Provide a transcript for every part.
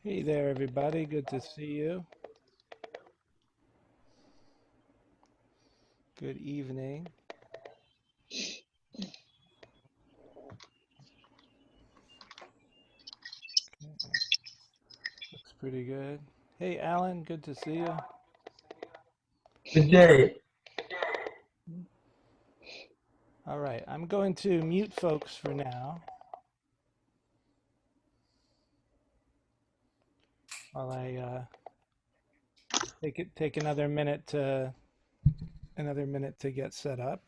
Hey there, everybody. Good to see you. Good evening. Looks pretty good. Hey, Alan. Good to see you. Good day. All right. I'm going to mute folks for now while I take another minute to get set up.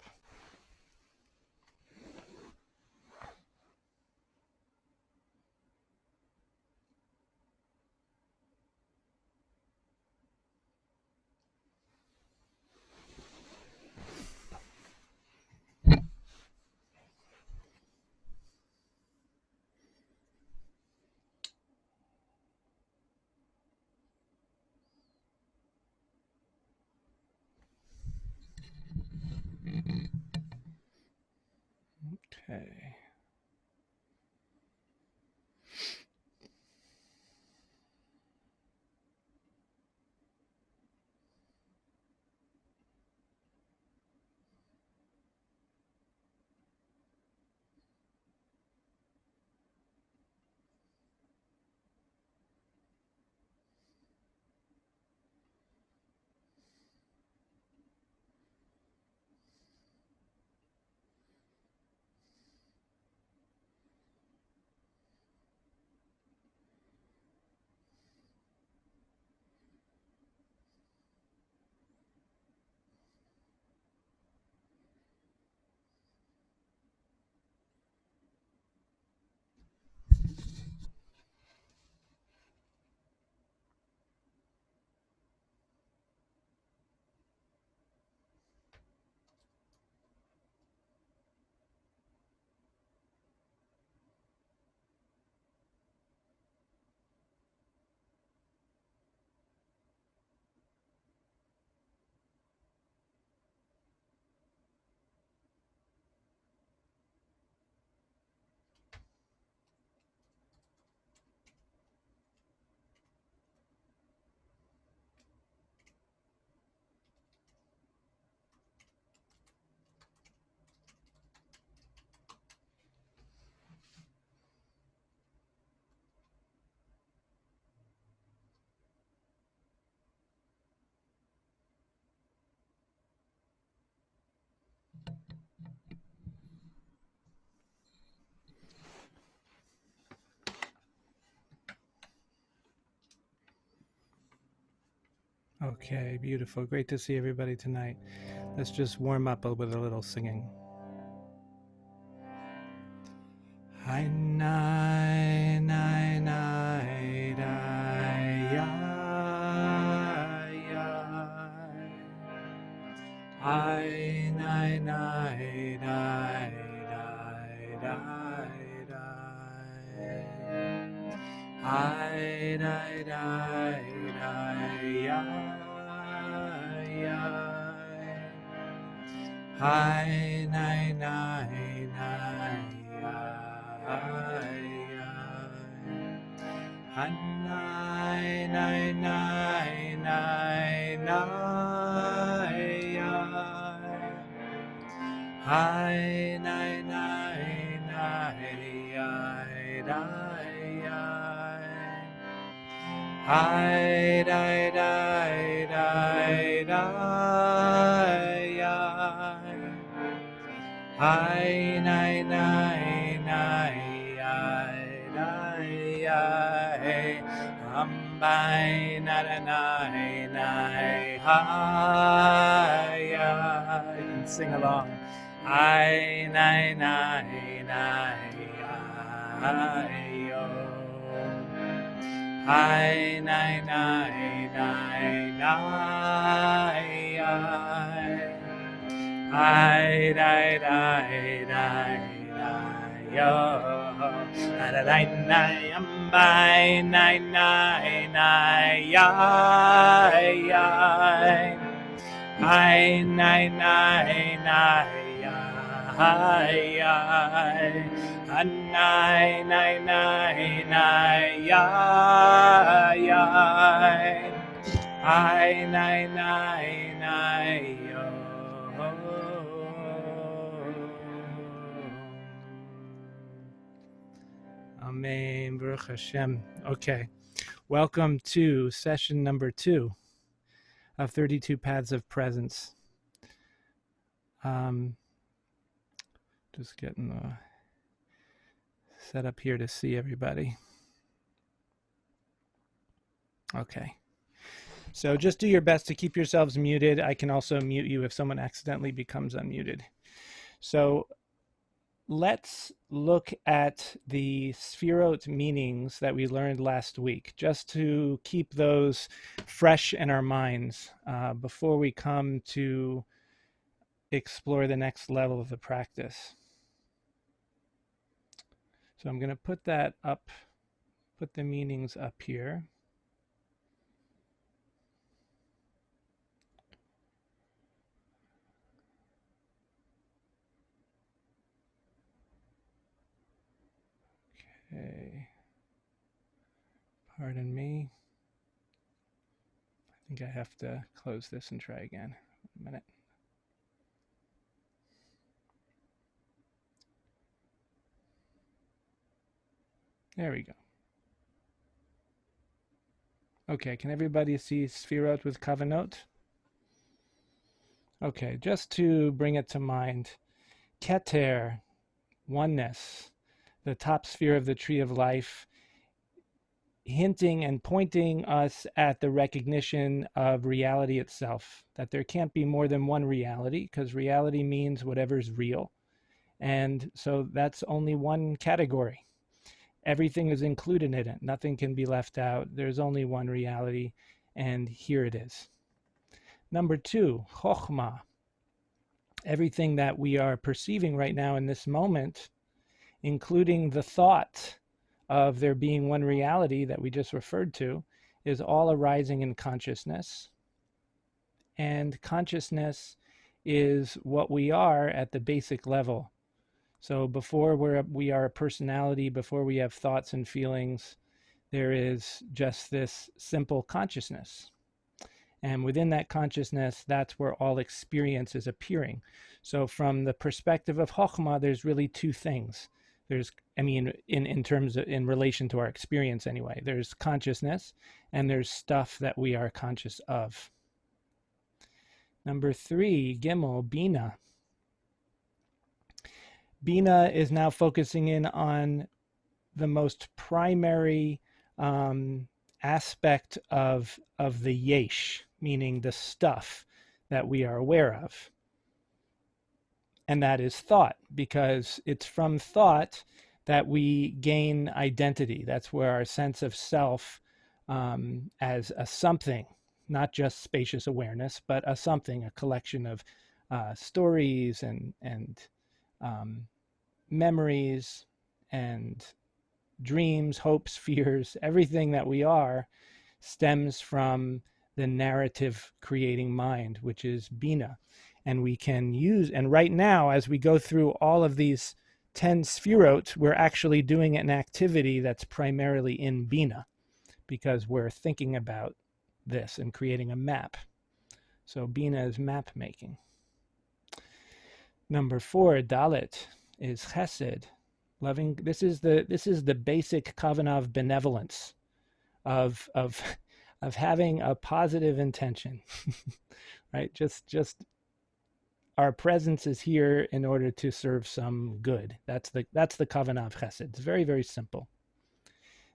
Okay. Okay. Beautiful. Great to see everybody tonight. Let's just warm up with a little singing. Hi, nai, nai, nai, nai, ya, ya. I nine nine nine nine nine I nine nine I nine nine nine nine nine Hi, nai, nai, nai, ai, dai, ai. Hi, dai, dai, dai, dai, ai. Hi, nai, nai, nai, ai, dai, ai. Bai, na, na, nai, nai, hi, ai. You can sing along. I nine nine nine I yo. I nine nine nine I die die die die yo. I die die by nine nine nine I nine nine nine Anai, nai, nai, nai, ya, ya. I, nai, nai, nai, yo. Amen. Baruch Hashem. Okay. Welcome to session number 2 of 32 Paths of Presence. Just getting set up here to see everybody. Okay. So just do your best to keep yourselves muted. I can also mute you if someone accidentally becomes unmuted. So let's look at the Sfirot meanings that we learned last week, just to keep those fresh in our minds before we come to explore the next level of the practice. So I'm going to put that up, put the meanings up here. Okay. Pardon me. I think I have to close this and try again. A minute. There we go. Okay, can everybody see Sfirot with Kavanot? Okay, just to bring it to mind, Keter, oneness, the top sphere of the tree of life, hinting and pointing us at the recognition of reality itself, that there can't be more than one reality, because reality means whatever's real. And so that's only one category. Everything is included in it. Nothing can be left out. There's only one reality, and here it is. Number 2, Chokhmah. Everything that we are perceiving right now in this moment, including the thought of there being one reality that we just referred to, is all arising in consciousness. And consciousness is what we are at the basic level. So before we are a personality, before we have thoughts and feelings, there is just this simple consciousness. And within that consciousness, that's where all experience is appearing. So from the perspective of Chokhmah, there's really two things. There's, in terms of, in relation to our experience anyway, there's consciousness and there's stuff that we are conscious of. Number 3, Gimel, Bina. Bina is now focusing in on the most primary aspect of the yesh, meaning the stuff that we are aware of. And that is thought, because it's from thought that we gain identity. That's where our sense of self as a something, not just spacious awareness, but a something, a collection of stories and memories and dreams, hopes, fears, everything that we are stems from the narrative creating mind, which is Bina. And we can use, and right now, as we go through all of these 10 Sfirot, we're actually doing an activity that's primarily in Bina, because we're thinking about this and creating a map. So Bina is map making. Number 4, Dalet, is Chesed, loving. This is the basic kavanah of benevolence, of having a positive intention, right? Just our presence is here in order to serve some good. That's the kavanah of Chesed. It's very, very simple.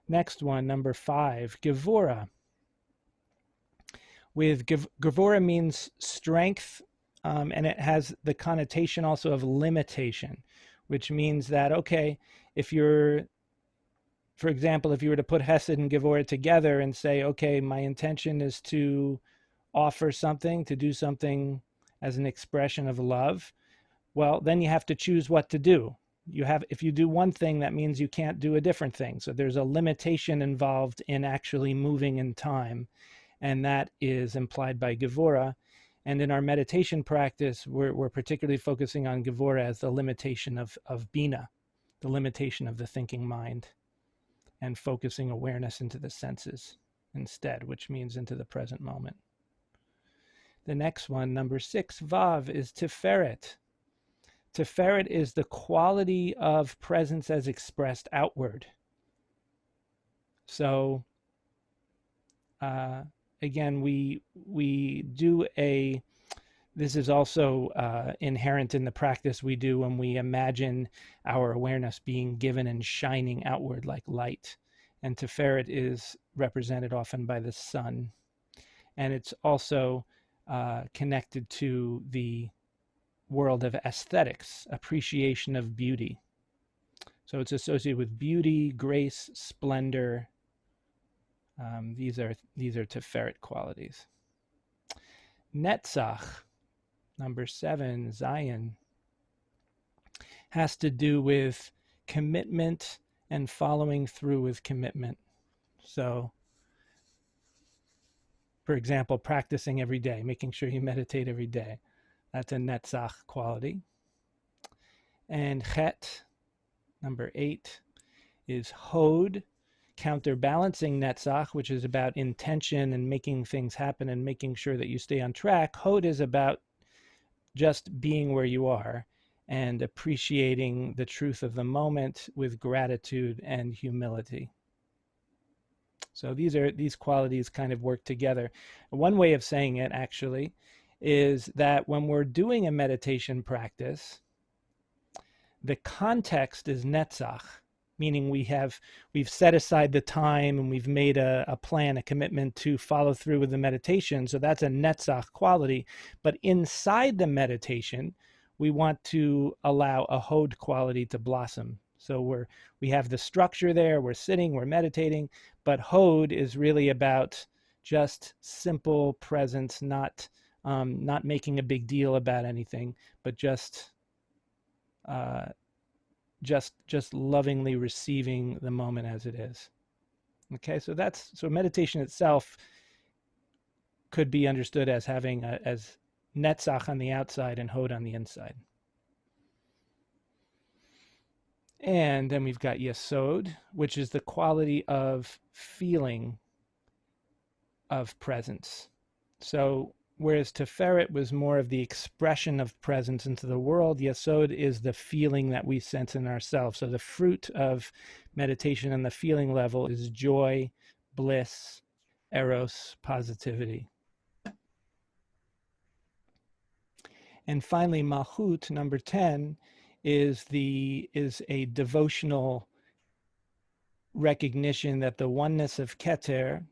Next one, number 5, Gevura. With Gevura means strength, and it has the connotation also of limitation, which means that, okay, if you're, for example, if you were to put Hesed and Gevura together and say, okay, my intention is to offer something, to do something as an expression of love, well, then you have to choose what to do. If you do one thing, that means you can't do a different thing. So there's a limitation involved in actually moving in time, and that is implied by Gevura. And in our meditation practice, we're particularly focusing on Gevura as the limitation of Bina, the limitation of the thinking mind, and focusing awareness into the senses instead, which means into the present moment. The next one, number 6, Vav, is Tiferet. Tiferet is the quality of presence as expressed outward. So again, we do this is also inherent in the practice we do when we imagine our awareness being given and shining outward like light. And Tiferet is represented often by the sun. And it's also connected to the world of aesthetics, appreciation of beauty. So it's associated with beauty, grace, splendor. These are Tiferet qualities. Netzach, number 7, Zion, has to do with commitment and following through with commitment. So, for example, practicing every day, making sure you meditate every day. That's a Netzach quality. And Chet, number 8, is Hod, counterbalancing Netzach, which is about intention and making things happen and making sure that you stay on track. Hod is about just being where you are and appreciating the truth of the moment with gratitude and humility. So these qualities kind of work together. One way of saying it actually is that when we're doing a meditation practice, the context is Netzach, meaning we've set aside the time and we've made a plan, a commitment to follow through with the meditation. So that's a Netzach quality. But inside the meditation, we want to allow a Hod quality to blossom. So we have the structure there, we're sitting, we're meditating, but Hod is really about just simple presence, not making a big deal about anything, but just lovingly receiving the moment as it is. Okay, so meditation itself could be understood as having as Netzach on the outside and Hod on the inside. And then we've got Yesod, which is the quality of feeling of presence. So whereas Tiferet was more of the expression of presence into the world, Yesod is the feeling that we sense in ourselves. So the fruit of meditation on the feeling level is joy, bliss, eros, positivity. And finally, Malchut, number 10, is a devotional recognition that the oneness of Keter,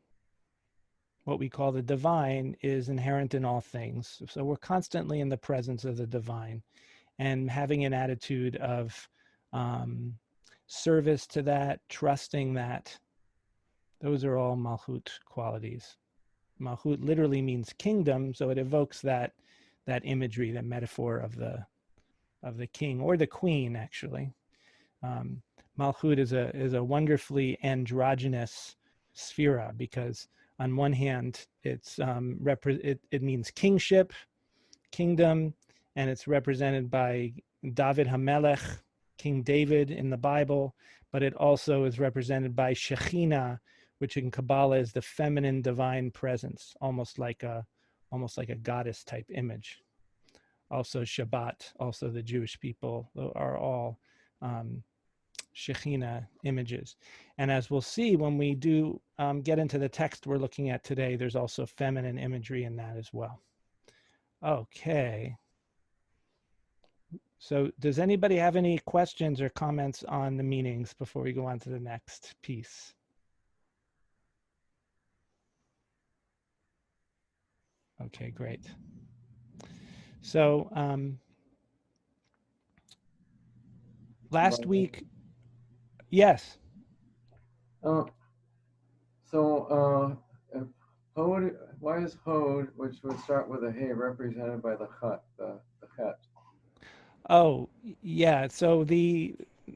what we call the divine, is inherent in all things. So we're constantly in the presence of the divine and having an attitude of service to that, trusting that. Those are all Malchut qualities. Malchut literally means kingdom, so it evokes that imagery, that metaphor of the king or the queen, actually. Malchut is a wonderfully androgynous sphera because on one hand, it means kingship, kingdom, and it's represented by David HaMelech, King David in the Bible, but it also is represented by Shekhinah, which in Kabbalah is the feminine divine presence, almost like a goddess type image. Also Shabbat, also the Jewish people are all Shekhinah images. And as we'll see when we do get into the text we're looking at today, there's also feminine imagery in that as well. Okay. So does anybody have any questions or comments on the meanings before we go on to the next piece? Okay, great. So last week, yes. Hod, why is Hod, which would start with a Hey, represented by the Chet? Oh, yeah. So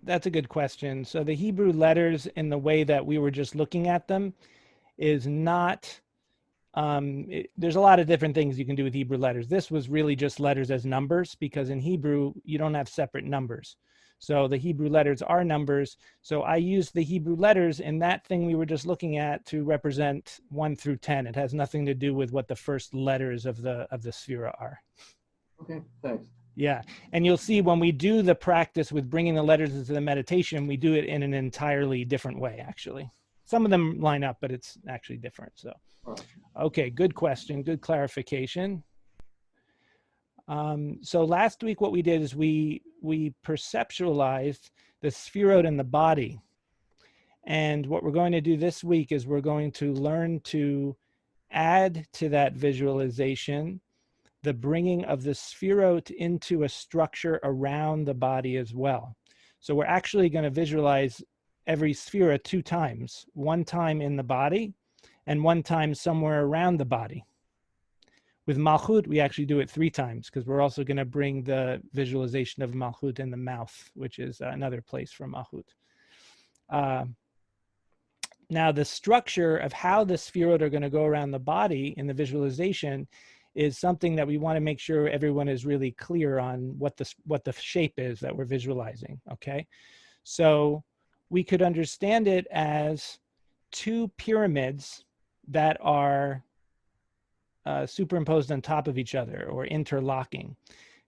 that's a good question. So the Hebrew letters in the way that we were just looking at them is not, there's a lot of different things you can do with Hebrew letters. This was really just letters as numbers because in Hebrew, you don't have separate numbers. So the Hebrew letters are numbers. So I use the Hebrew letters in that thing we were just looking at to represent 1 through 10. It has nothing to do with what the first letters of the Sphira are. Okay, thanks. Yeah, and you'll see when we do the practice with bringing the letters into the meditation, we do it in an entirely different way, actually. Some of them line up, but it's actually different. So, okay, good question, good clarification. So last week what we did is we perceptualized the sphirot in the body. And what we're going to do this week is we're going to learn to add to that visualization the bringing of the sphirot into a structure around the body as well. So we're actually going to visualize every sphira 2 times, 1 time in the body and 1 time somewhere around the body. With Malchut, we actually do it 3 times because we're also going to bring the visualization of Malchut in the mouth, which is another place for Malchut. Now, the structure of how the sphirot are going to go around the body in the visualization is something that we want to make sure everyone is really clear on what the shape is that we're visualizing, okay? So we could understand it as 2 pyramids that are superimposed on top of each other or interlocking,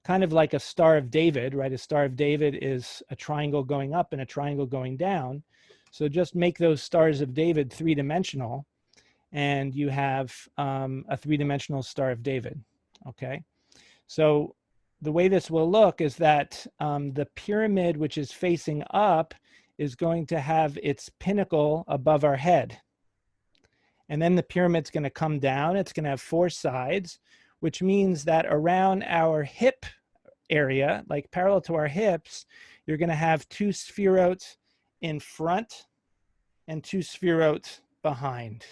kind of like a Star of David, right? A Star of David is a triangle going up and a triangle going down. So just make those Stars of David 3-dimensional, and you have a 3-dimensional Star of David, okay? So the way this will look is that the pyramid, which is facing up, is going to have its pinnacle above our head. And then the pyramid's going to come down. It's going to have 4 sides, which means that around our hip area, like parallel to our hips, you're going to have 2 sphirot in front and 2 sphirot behind.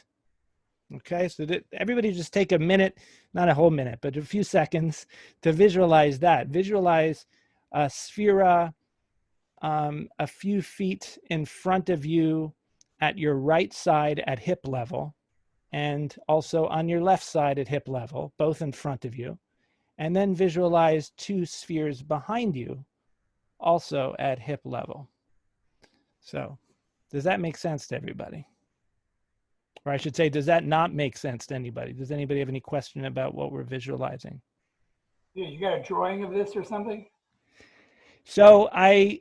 Okay, so everybody just take a minute, not a whole minute, but a few seconds to visualize that. Visualize a sphira a few feet in front of you at your right side at hip level, and also on your left side at hip level, both in front of you. And then visualize 2 spheres behind you, also at hip level. So does that make sense to everybody? Or I should say, does that not make sense to anybody? Does anybody have any question about what we're visualizing? Yeah, you got a drawing of this or something? So I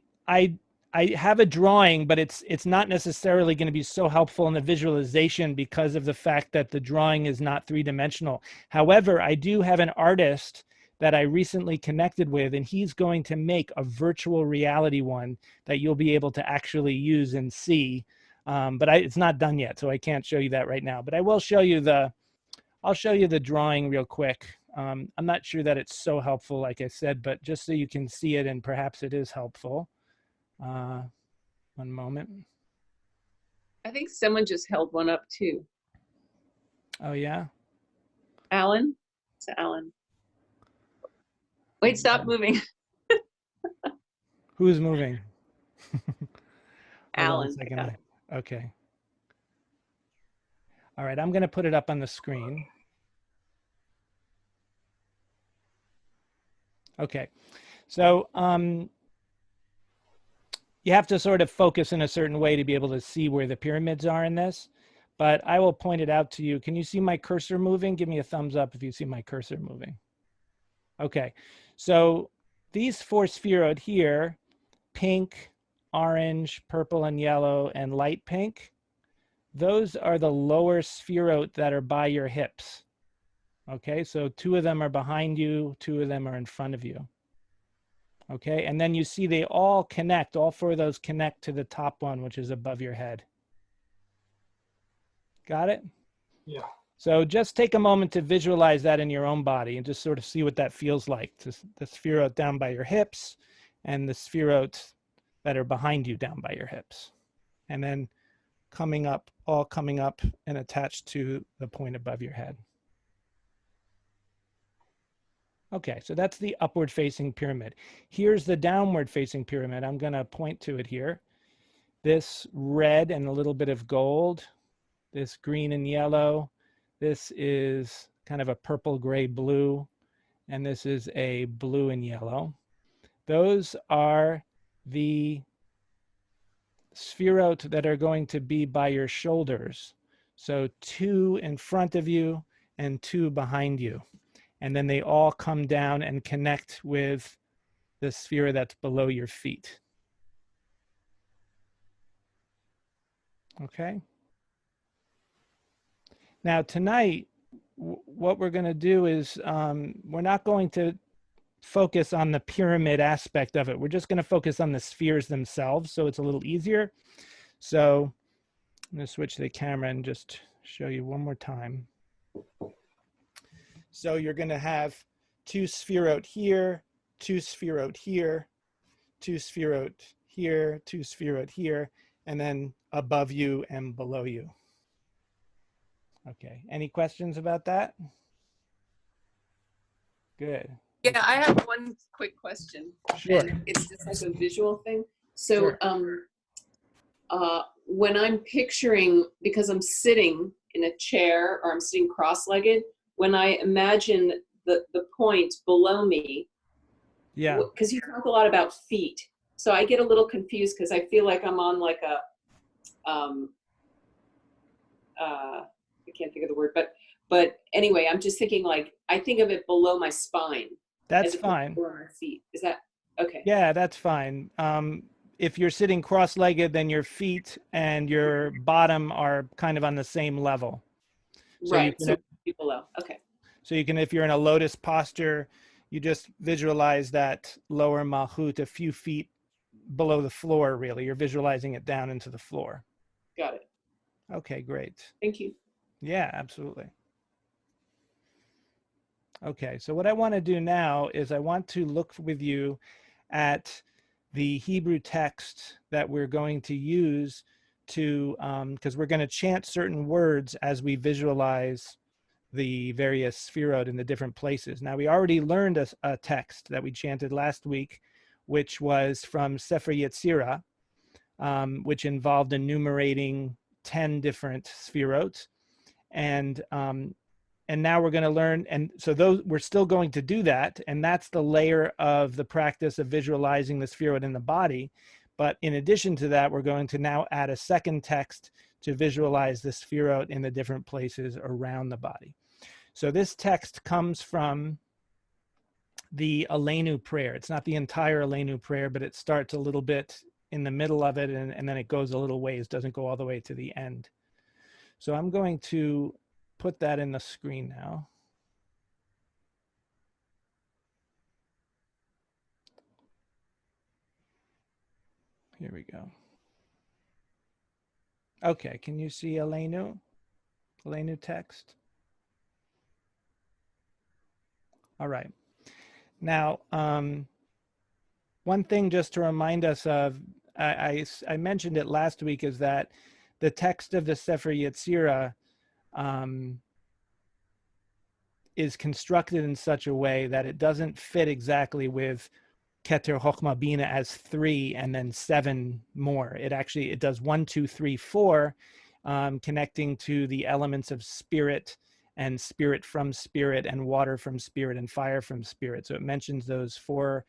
have a drawing, but it's not necessarily going to be so helpful in the visualization because of the fact that the drawing is not 3-dimensional. However, I do have an artist that I recently connected with, and he's going to make a virtual reality one that you'll be able to actually use and see. But it's not done yet, so I can't show you that right now. But I will show you I'll show you the drawing real quick. I'm not sure that it's so helpful, like I said, but just so you can see it and perhaps it is helpful. 1 moment. I think someone just held one up too. Oh, yeah? Alan? It's Alan. Wait, stop moving. Who's moving? Hold on a Alan. second. Yeah. Okay. All right, I'm going to put it up on the screen. Okay, so you have to sort of focus in a certain way to be able to see where the pyramids are in this, but I will point it out to you. Can you see my cursor moving? Give me a thumbs up if you see my cursor moving. Okay, so these 4 sphirot here, pink, orange, purple, and yellow, and light pink, those are the lower sphirot that are by your hips. Okay, so 2 of them are behind you, 2 of them are in front of you. Okay, and then you see they all connect, all 4 of those connect to the top one, which is above your head. Got it? Yeah. So just take a moment to visualize that in your own body and just sort of see what that feels like. The sphirot down by your hips and the sphirot that are behind you down by your hips. And then coming up, all coming up and attached to the point above your head. Okay, so that's the upward facing pyramid. Here's the downward facing pyramid. I'm going to point to it here. This red and a little bit of gold, this green and yellow, this is kind of a purple, gray, blue, and this is a blue and yellow. Those are the sphirot that are going to be by your shoulders. So 2 in front of you and 2 behind you. And then they all come down and connect with the sphere that's below your feet. Okay. Now tonight, what we're going to do is we're not going to focus on the pyramid aspect of it. We're just going to focus on the spheres themselves, so it's a little easier. So I'm going to switch the camera and just show you one more time. So you're going to have 2 sphirot here, 2 sphirot here, 2 sphirot here, 2 sphirot here, and then above you and below you. Okay, any questions about that? Good. Yeah, I have one quick question. Sure. And it's just like a visual thing. So Sure. when I'm picturing, because I'm sitting in a chair or I'm sitting cross-legged, when I imagine the point below me, Yeah. because you talk a lot about feet, so I get a little confused because I feel like I'm on like a, I can't think of the word, but anyway, I'm just thinking like, I think of it below my spine. That's as opposed to fine. below my feet. Is that okay? Yeah, that's fine. If you're sitting cross-legged, then your feet and your bottom are kind of on the same level. So Right. you can, So below. Okay. so you can, if you're in a lotus posture, you just visualize that lower malchut a few feet below the floor, really. You're visualizing it down into the floor. Got it. Okay, great. Thank you. Yeah, absolutely. Okay, so what I want to do now is I want to look with you at the Hebrew text that we're going to use to, because we're going to chant certain words as we visualize the various sphirot in the different places. Now, we already learned a text that we chanted last week, which was from Sefer Yetzirah, which involved enumerating 10 different sphirot. And now we're going to learn, and so those, we're still going to do that, and that's the layer of the practice of visualizing the sphirot in the body. But in addition to that, we're going to now add a second text to visualize the sphirot in the different places around the body. So this text comes from the Aleinu prayer. It's not the entire Aleinu prayer, but it starts a little bit in the middle of it, and then it goes a little ways, doesn't go all the way to the end. So I'm going to put that in the screen now. Here we go. Okay, can you see Aleinu text? All right. Now, one thing just to remind us of, I mentioned it last week, is that the text of the Sefer Yetzirah is constructed in such a way that it doesn't fit exactly with Keter Chochmah Bina as 3 and then 7 more. It does 1, 2, 3, 4, connecting to the elements of spirit and spirit from spirit and water from spirit and fire from spirit. So it mentions those 4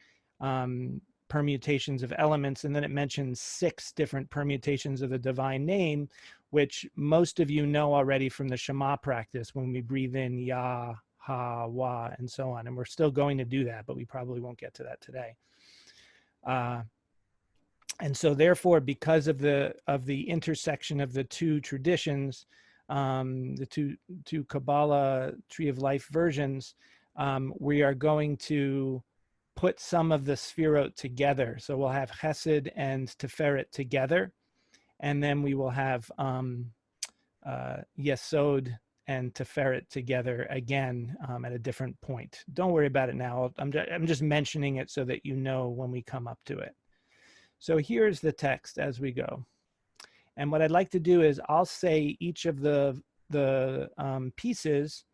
permutations of elements, and then it mentions 6 different permutations of the divine name, which most of you know already from the Shema practice when we breathe in Yah, Ha, Wa, and so on. And we're still going to do that, but we probably won't get to that today. And so therefore, because of the intersection of the 2 traditions, the two Kabbalah Tree of Life versions, we are going to put some of the sphirot together. So we'll have Chesed and Tiferet together, and then we will have Yesod and Tiferet together again at a different point. Don't worry about it now. I'm just mentioning it so that you know when we come up to it. So here's the text as we go. And what I'd like to do is I'll say each of the pieces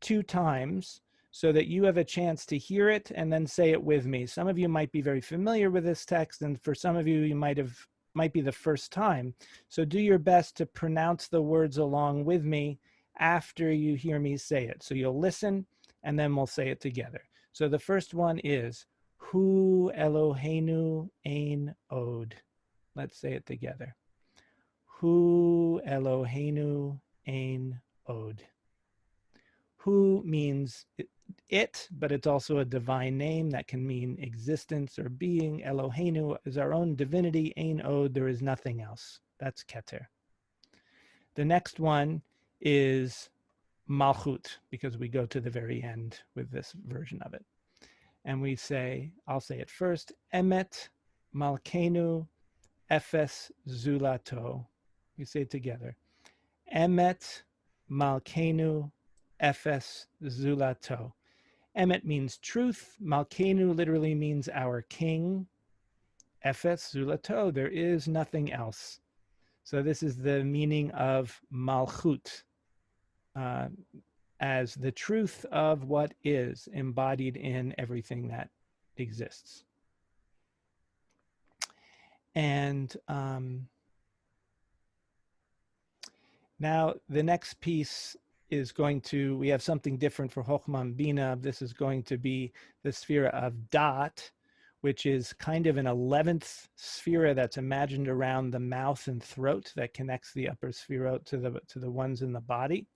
2 times so that you have a chance to hear it and then say it with me. Some of you might be very familiar with this text, and for some of you, you might be the first time. So do your best to pronounce the words along with me after you hear me say it. So you'll listen, and then we'll say it together. So the first one is Hu Eloheinu ein od. Let's say it together. Hu Eloheinu ein od. Hu means it, but it's also a divine name that can mean existence or being. Eloheinu is our own divinity. Ein od, there is nothing else. That's Keter. The next one is Malchut, because we go to the very end with this version of it. And we say, I'll say it first, Emet Malkenu Ephes Zulato. We say it together. Emet Malkenu Ephes Zulato. Emet means truth. Malkenu literally means our king. Ephes Zulato, there is nothing else. So this is the meaning of Malchut, as the truth of what is embodied in everything that exists. And now the next piece is going to, we have something different for Chokhmah and Bina. This is going to be the sphere of Da'at, which is kind of an 11th sphere that's imagined around the mouth and throat that connects the upper sphere to the ones in the body.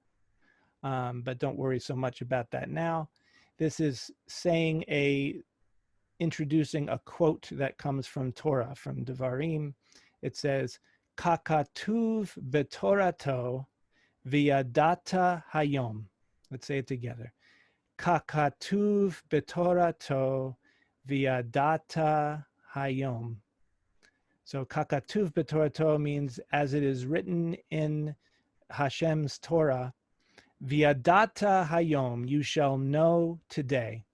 But don't worry so much about that now. This is introducing a quote that comes from Torah, from Devarim. It says, Kakatuv betorato v'yadata hayom. Let's say it together. Kakatuv betorato v'yadata hayom. So kakatuv betorato means as it is written in Hashem's Torah, v'yadata hayom, you shall know today.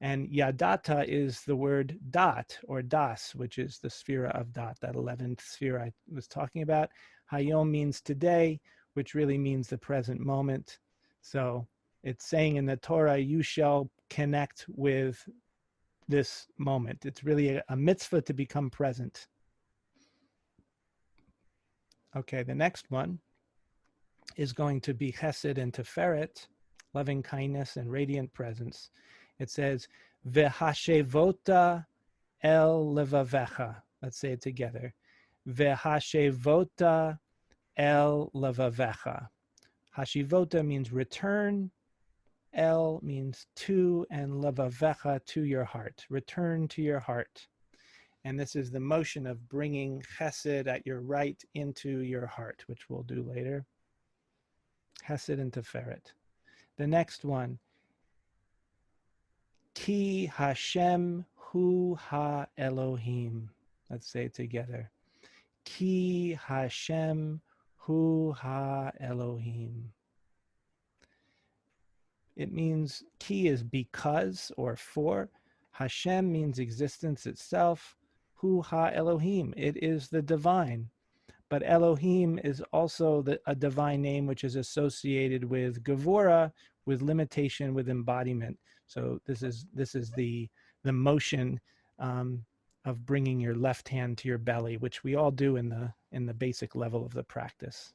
And yadata is the word dat or das, which is the sphere of dat, that 11th sphere I was talking about. Hayom means today, which really means the present moment. So it's saying in the Torah, you shall connect with this moment. It's really a mitzvah to become present. Okay, the next one is going to be Chesed and Tiferet, loving kindness and radiant presence. It says, V'hashevota el levavecha. Let's say it together. V'hashevota el levavecha. Hashivota means return. El means to, and levavecha, to your heart. Return to your heart. And this is the motion of bringing chesed at your right into your heart, which we'll do later. Chesed and Tiferet. The next one, Ki Hashem Hu Ha Elohim. Let's say it together. Ki Hashem Hu Ha Elohim. It means ki is because or for. Hashem means existence itself. Hu Ha Elohim. It is the divine. But Elohim is also a divine name which is associated with Gevura, with limitation, with embodiment. So this is the motion of bringing your left hand to your belly, which we all do in the basic level of the practice.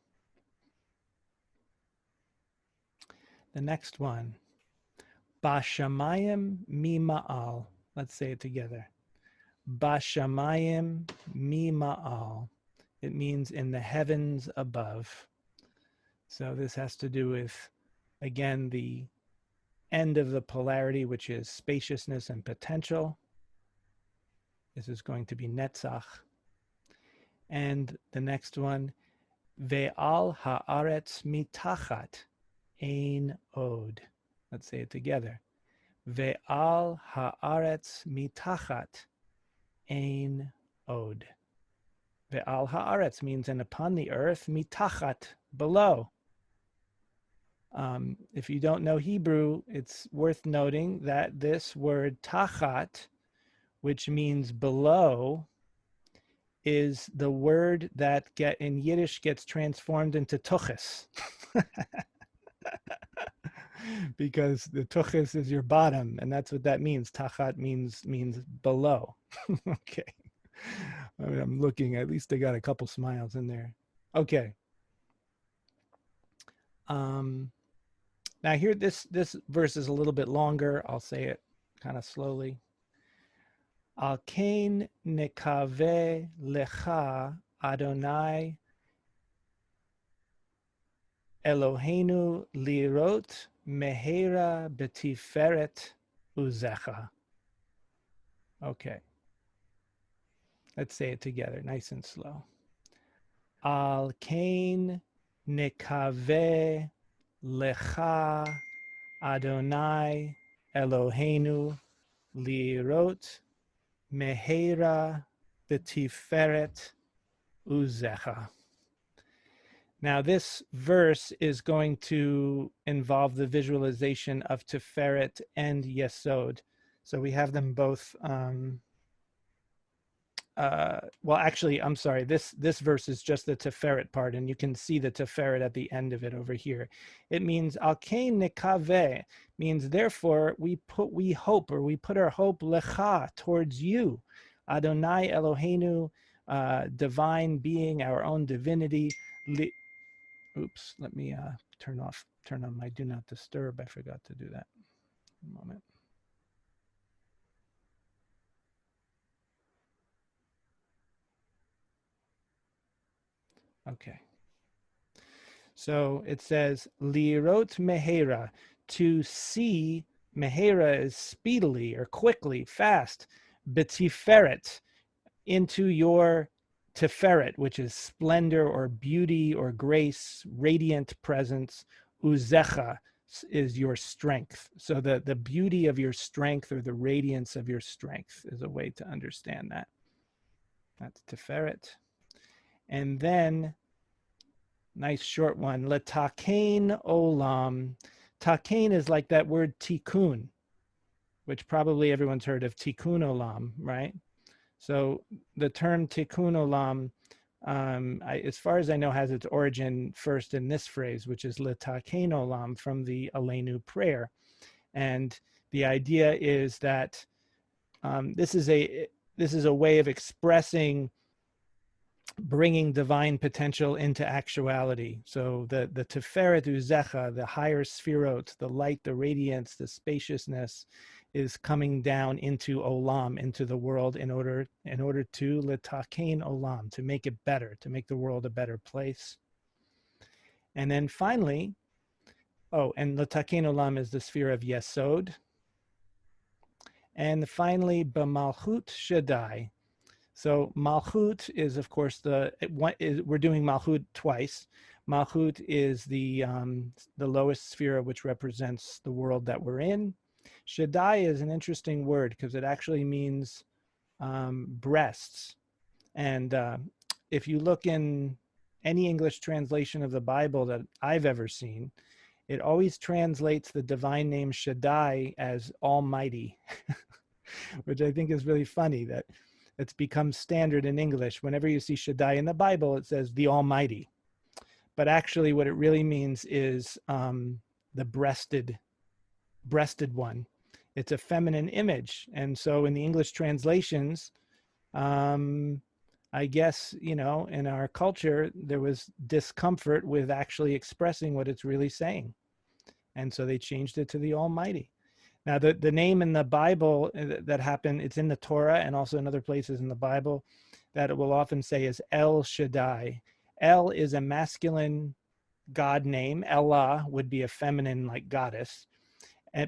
The next one, Bashamayim mi ma'al. Let's say it together. Bashamayim mi ma'al. It means in the heavens above. So this has to do with, again, the end of the polarity, which is spaciousness and potential. This is going to be Netzach. And the next one, Ve'al ha'aretz mitachat ein od. Let's say it together. Ve'al ha'aretz mitachat ein od. Ve'al ha'aretz means, and upon the earth, mitachat, below. If you don't know Hebrew, it's worth noting that this word tachat, which means below, is the word that in Yiddish gets transformed into tuchis. Because the tuchis is your bottom, and that's what that means. Tachat means below. Okay. I'm looking, at least they got a couple smiles in there. Okay. Now here, this verse is a little bit longer. I'll say it kind of slowly. Al kain nekave lecha Adonai Eloheinu lirot mehera betiferet uzecha. Okay. Let's say it together, nice and slow. Al kain nekave lecha Adonai Eloheinu lirot mehera betiferet uzecha. Now this verse is going to involve the visualization of Tiferet and Yesod. So we have them both well, actually, I'm sorry. This verse is just the Tiferet part, and you can see the Tiferet at the end of it over here. It means al kain nekaveh, means therefore we hope, or we put our hope lecha, towards you, Adonai Eloheinu, divine being, our own divinity. Oops, let me turn on my do not disturb. I forgot to do that. A moment. Okay. So it says, lirot mehera, to see. Mehera is speedily or quickly, fast. Betiferet, into your tiferet, which is splendor or beauty or grace, radiant presence. Uzecha is your strength. So the beauty of your strength, or the radiance of your strength, is a way to understand that. That's tiferet. And then, nice short one, letakein olam. Takein is like that word tikkun, which probably everyone's heard of, tikkun olam, right? So the term tikkun olam, as far as I know, has its origin first in this phrase, which is letakein olam, from the Aleinu prayer. And the idea is that this is a way of expressing bringing divine potential into actuality. So the Tiferet Uzecha, the higher sphirot, the light, the radiance, the spaciousness, is coming down into Olam, into the world, in order to letakein Olam, to make it better, to make the world a better place. And then finally, and letakein Olam is the sphere of Yesod. And finally, B'malchut Shaddai. So Malchut is, of course, we're doing Malchut twice. Malchut is the lowest sphere, which represents the world that we're in. Shaddai is an interesting word because it actually means breasts. And if you look in any English translation of the Bible that I've ever seen, it always translates the divine name Shaddai as Almighty, which I think is really funny that it's become standard in English. Whenever you see Shaddai in the Bible, it says the Almighty. But actually what it really means is the breasted one. It's a feminine image. And so in the English translations, I guess, in our culture, there was discomfort with actually expressing what it's really saying. And so they changed it to the Almighty. Now, the name in the Bible that happened, it's in the Torah and also in other places in the Bible, that it will often say is El Shaddai. El is a masculine God name. Elah would be a feminine, like goddess.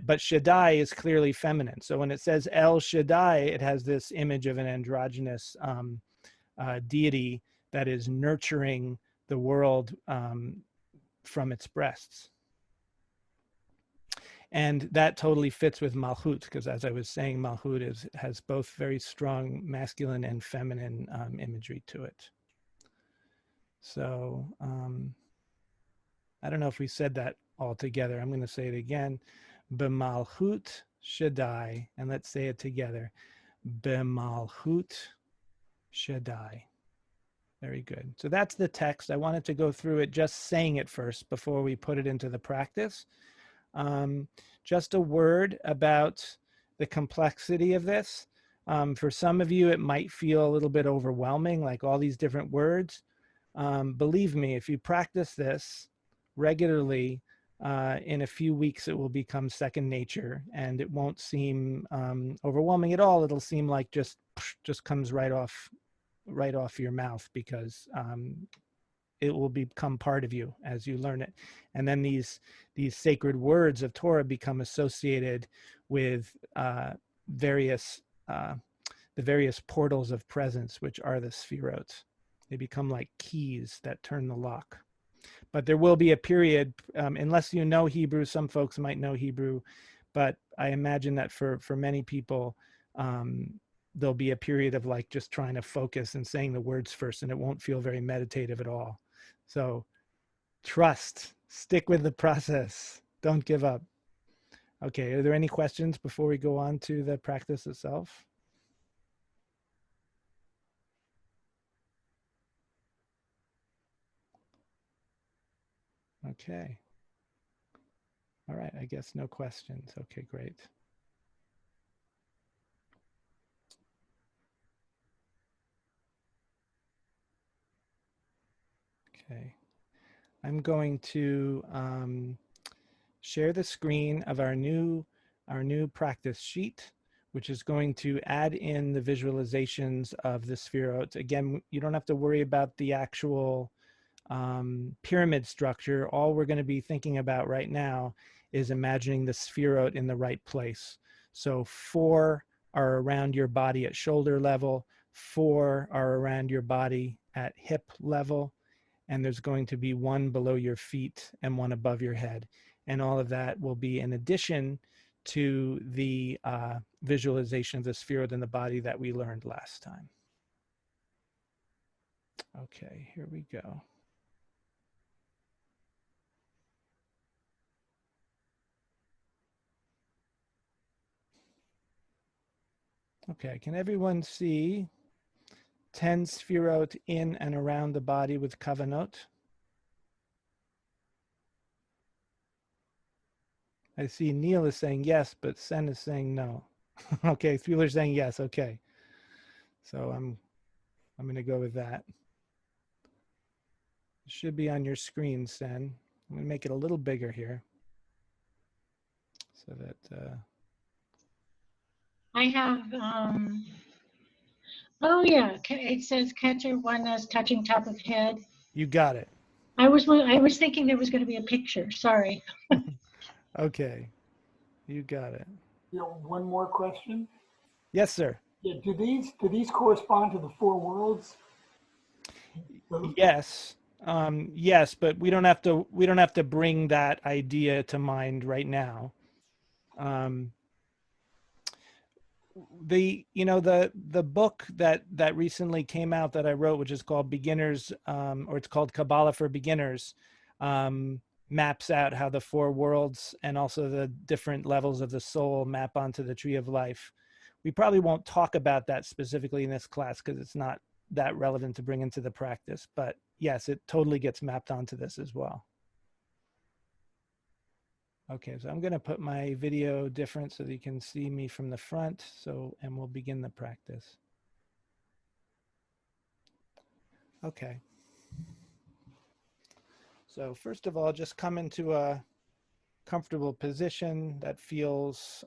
But Shaddai is clearly feminine. So when it says El Shaddai, it has this image of an androgynous deity that is nurturing the world from its breasts. And that totally fits with Malchut, because as I was saying, Malchut has both very strong masculine and feminine imagery to it. So I don't know if we said that all together. I'm going to say it again. B'malchut Shaddai. And let's say it together. B'malchut Shaddai. Very good. So that's the text. I wanted to go through it just saying it first before we put it into the practice. Just a word about the complexity of this. For some of you, it might feel a little bit overwhelming, like all these different words. Believe me, if you practice this regularly, in a few weeks it will become second nature, and it won't seem overwhelming at all. It'll seem like just comes right off your mouth, because it will become part of you as you learn it. And then these sacred words of Torah become associated with various the various portals of presence, which are the sefirot. They become like keys that turn the lock. But there will be a period, unless you know Hebrew. Some folks might know Hebrew, but I imagine that for many people, there'll be a period of like just trying to focus and saying the words first, and it won't feel very meditative at all. So trust, stick with the process, don't give up. Okay, are there any questions before we go on to the practice itself? Okay. All right, I guess no questions. Okay, great. Okay, I'm going to share the screen of our new practice sheet, which is going to add in the visualizations of the sefirot. Again, you don't have to worry about the actual pyramid structure. All we're going to be thinking about right now is imagining the sefirot in the right place. So 4 are around your body at shoulder level, 4 are around your body at hip level, and there's going to be 1 below your feet and 1 above your head. And all of that will be in addition to the visualization of the sefirot in the body that we learned last time. Okay, here we go. Okay, can everyone see 10 sefirot in and around the body with kavanot? I see Neil is saying yes, but Sen is saying no. Okay, people are saying yes. Okay, so I'm going to go with that. It should be on your screen, Sen. I'm going to make it a little bigger here, so that. I have. Oh yeah, it says Keter oneness touching top of head. You got it. I was thinking there was going to be a picture. Sorry. Okay, you got it. You know, one more question. Yes, sir. Yeah, do these correspond to the 4 worlds? Yes. Yes, but we don't have to bring that idea to mind right now. The book that recently came out that I wrote, which is called Beginners, or it's called Kabbalah for Beginners, maps out how the 4 worlds and also the different levels of the soul map onto the tree of life. We probably won't talk about that specifically in this class because it's not that relevant to bring into the practice, but yes, it totally gets mapped onto this as well. Okay, so I'm going to put my video different so that you can see me from the front. And we'll begin the practice. Okay. So first of all, just come into a comfortable position that feels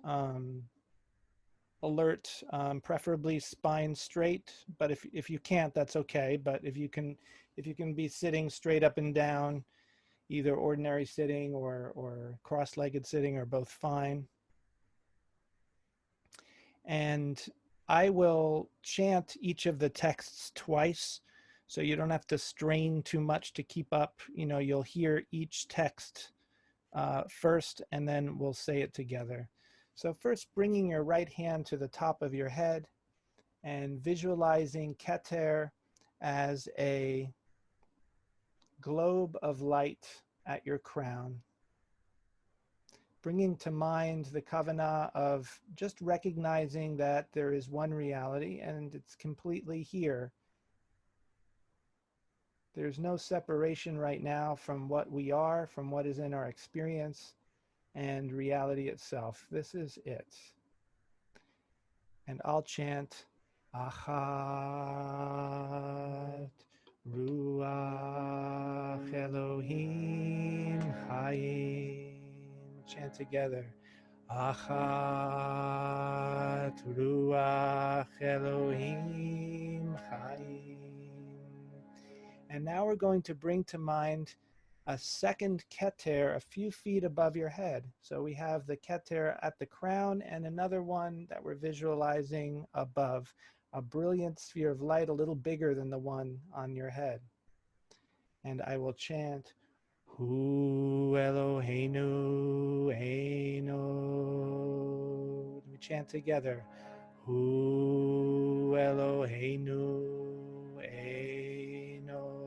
alert, preferably spine straight. But if you can't, that's okay. But if you can be sitting straight up and down, either ordinary sitting or cross-legged sitting are both fine. And I will chant each of the texts twice, so you don't have to strain too much to keep up. You'll hear each text first, and then we'll say it together. So first, bringing your right hand to the top of your head and visualizing Keter as a globe of light at your crown, bringing to mind the kavanah of just recognizing that there is one reality and it's completely here. There's no separation right now from what we are, from what is in our experience, and reality itself. This is it. And I'll chant Achat Ruach Elohim Chayim Chant together. Achat Ruach Elohim Chaim. And now we're going to bring to mind a second keter a few feet above your head. So we have the keter at the crown and another one that we're visualizing above, a brilliant sphere of light a little bigger than the one on your head. And I will chant, Hu Eloheinu Eino. We chant together, Hu Eloheinu Eino.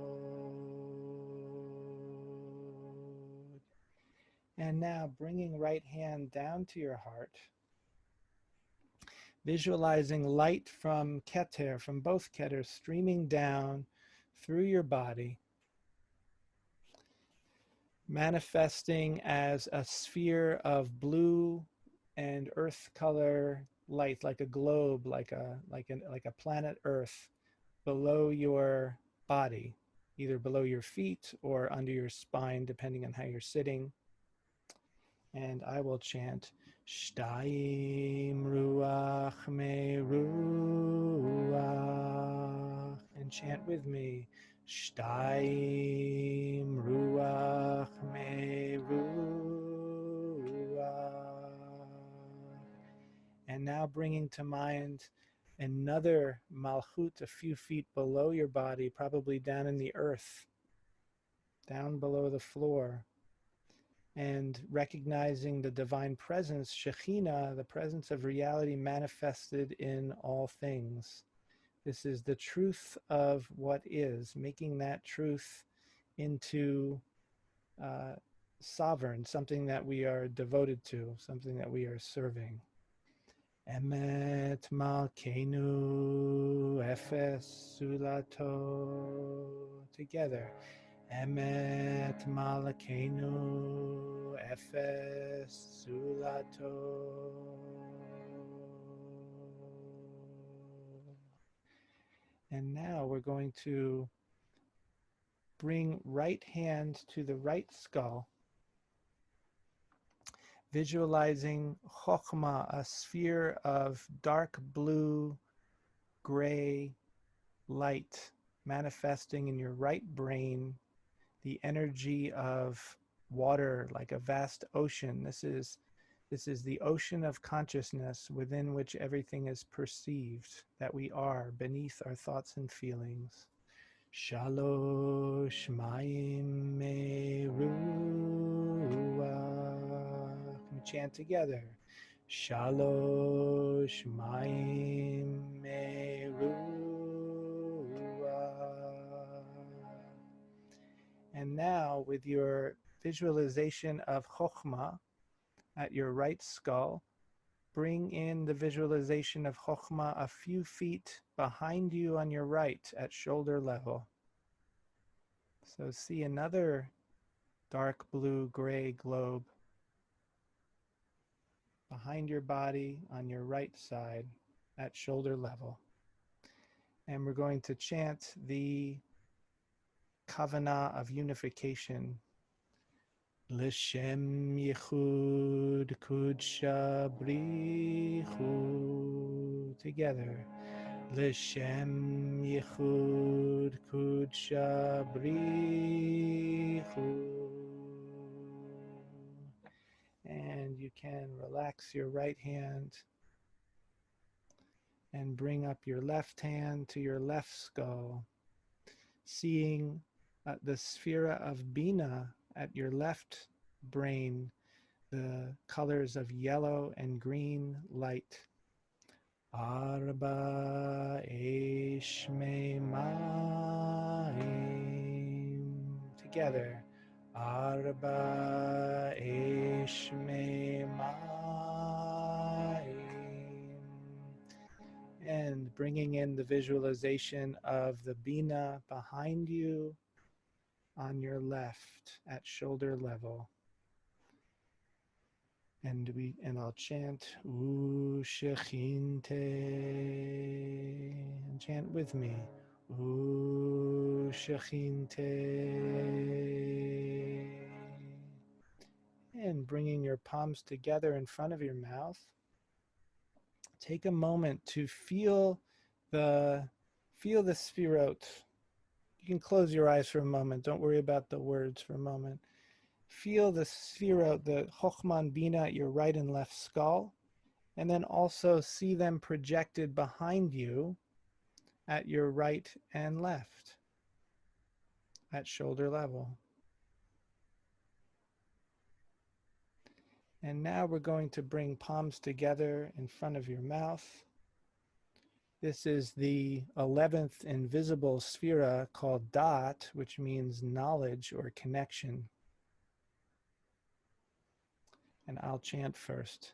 And now bringing right hand down to your heart, visualizing light from keter, from both keters, streaming down through your body, manifesting as a sphere of blue and earth color light, like a globe, like a planet Earth below your body, either below your feet or under your spine, depending on how you're sitting. And I will chant, Shtayim Ruach Me Ruach, and chant with me, Shtayim Ruach Me Ruach. And now bringing to mind another Malchut a few feet below your body, probably down in the earth, down below the floor. And recognizing the divine presence, Shekhinah, the presence of reality manifested in all things. This is the truth of what is, making that truth into sovereign, something that we are devoted to, something that we are serving. Emet Malkeinu Efes Sulato. Together. Emet Malkeinu Efes Sulato. And now we're going to bring right hand to the right skull, visualizing Chokhmah, a sphere of dark blue, gray light manifesting in your right brain, the energy of water like a vast ocean. This is the ocean of consciousness within which everything is perceived, that we are beneath our thoughts and feelings. Shalosh Mayim Meruah. We chant together. Shalosh Mayim Meruah. And now with your visualization of Chokhmah at your right skull, bring in the visualization of Chokhmah a few feet behind you on your right at shoulder level. So see another dark blue gray globe behind your body on your right side at shoulder level. And we're going to chant the Kavanah of unification. L'shem yichud kudsha brichu. Together. L'shem yichud kudsha brichu. And you can relax your right hand and bring up your left hand to your left skull, seeing the sphere of Bina at your left brain, the colors of yellow and green light. Arba Eshme Ma'im. Together. Arba Eshme Ma'im. And bringing in the visualization of the Bina behind you on your left at shoulder level. And I'll chant U Shechinte, and chant with me. U Shechinte. And and bringing your palms together in front of your mouth, take a moment to feel the sphirot. You can close your eyes for a moment. Don't worry about the words for a moment. Feel the sphirot, the Chochman Bina at your right and left skull, and then also see them projected behind you at your right and left at shoulder level. And now we're going to bring palms together in front of your mouth. This is the 11th invisible sphera called Da'at, which means knowledge or connection. And I'll chant first.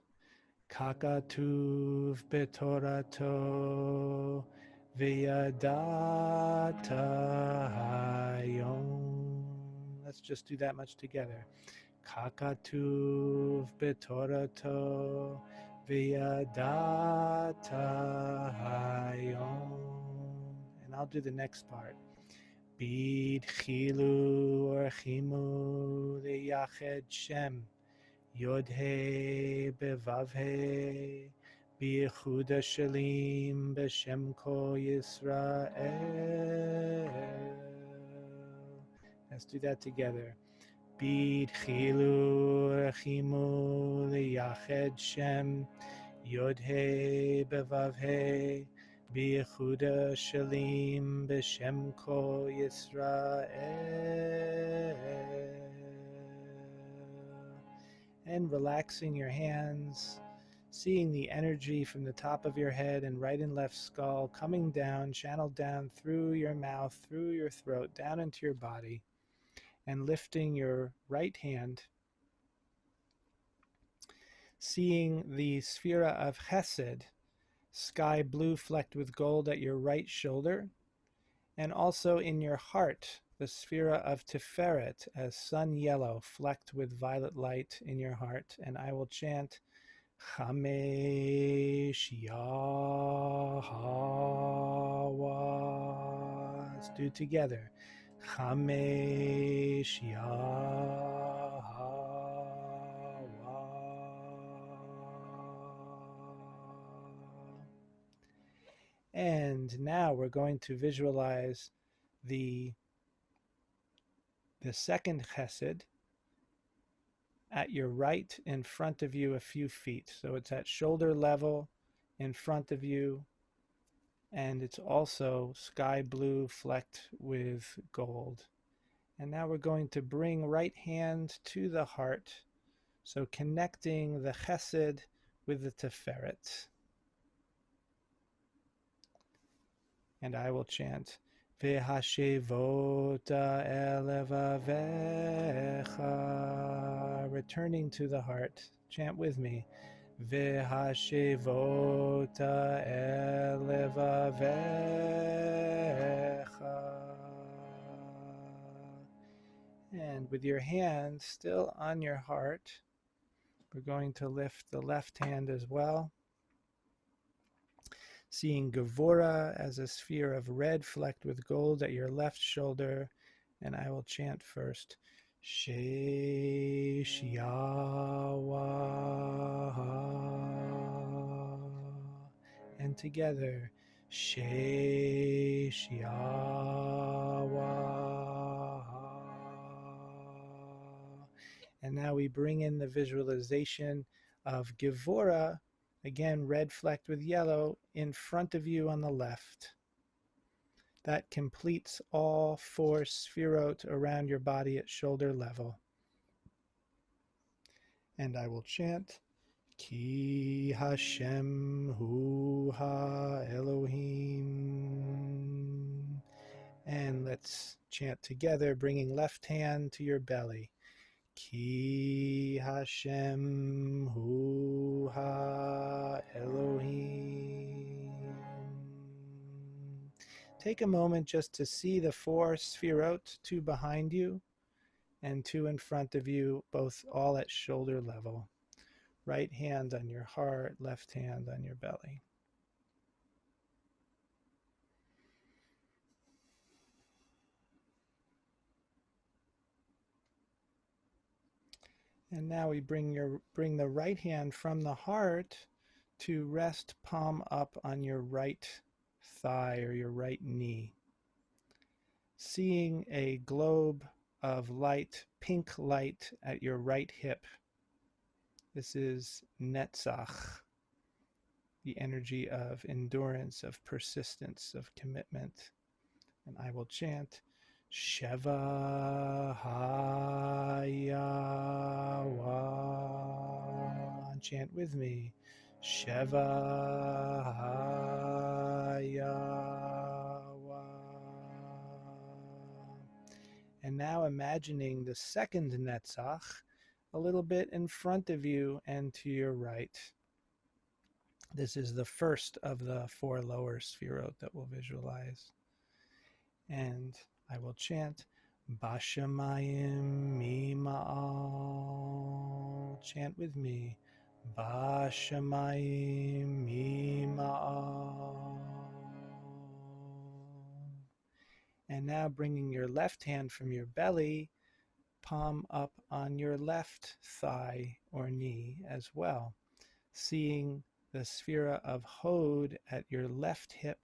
Kakatuv betorato v'yadata hayom. Let's just do that much together. Kakatuv betorato v'yadata hayom. And I'll do the next part. Bid chilu or chimu liyached shem Yod He Bevav He B'Yichud Shalim B'Shem Ko Yisrael. Let's do that together. Bid Chilu Rechimu Liyached Shem Yod He Bevav He B'Yichud Shalim B'Shem Ko Yisrael. And relaxing your hands, seeing the energy from the top of your head and right and left skull coming down, channeled down through your mouth, through your throat, down into your body, and lifting your right hand, seeing the sphera of Chesed, sky blue flecked with gold at your right shoulder, and also in your heart, the sphera of Tiferet as sun yellow flecked with violet light in your heart. And I will chant Chamesh Yahweh. Let's do it together. Chamesh Yahweh. And now we're going to visualize the second chesed at your right in front of you a few feet. So it's at shoulder level in front of you, and it's also sky blue flecked with gold. And now we're going to bring right hand to the heart, so connecting the chesed with the tiferet. And I will chant V'hashevota elevavecha, returning to the heart. Chant with me. V'hashevota elevavecha. And with your hand still on your heart, we're going to lift the left hand as well, seeing Gevura as a sphere of red flecked with gold at your left shoulder. And I will chant first. Sheish Yahweh. And together. Sheish Yahweh. And now we bring in the visualization of Gevura, again, red flecked with yellow, in front of you on the left. That completes all four sphirot around your body at shoulder level. And I will chant, Ki Hashem Hu Ha Elohim. And let's chant together, bringing left hand to your belly. Ki Hashem Hu Ha Elohim. Take a moment just to see the four sphirot, two behind you and two in front of you, both all at shoulder level. Right hand on your heart, left hand on your belly. And now we bring the right hand from the heart to rest palm up on your right thigh or your right knee. Seeing a globe of light, pink light at your right hip. This is Netzach, the energy of endurance, of persistence, of commitment. And I will chant Sheva Hayawa. Chant with me. Sheva Hayawa. And now imagining the second Netzach a little bit in front of you and to your right. This is the first of the 4 lower sphirot that we'll visualize. And I will chant Bashamayim Mima'al. Chant with me. Bashamayim Mima'al. And now bringing your left hand from your belly, palm up on your left thigh or knee as well. Seeing the sphera of Hod at your left hip,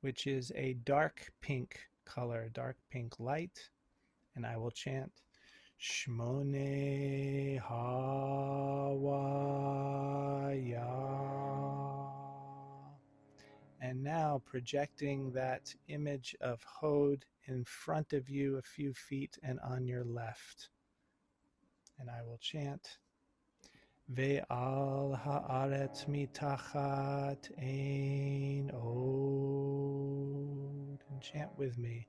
which is a dark pink color, dark pink light. And I will chant Shmone Hawaya. And now projecting that image of Hod in front of you a few feet and on your left. And I will chant Ve'al ha'aretz mitachat ein od. And chant with me.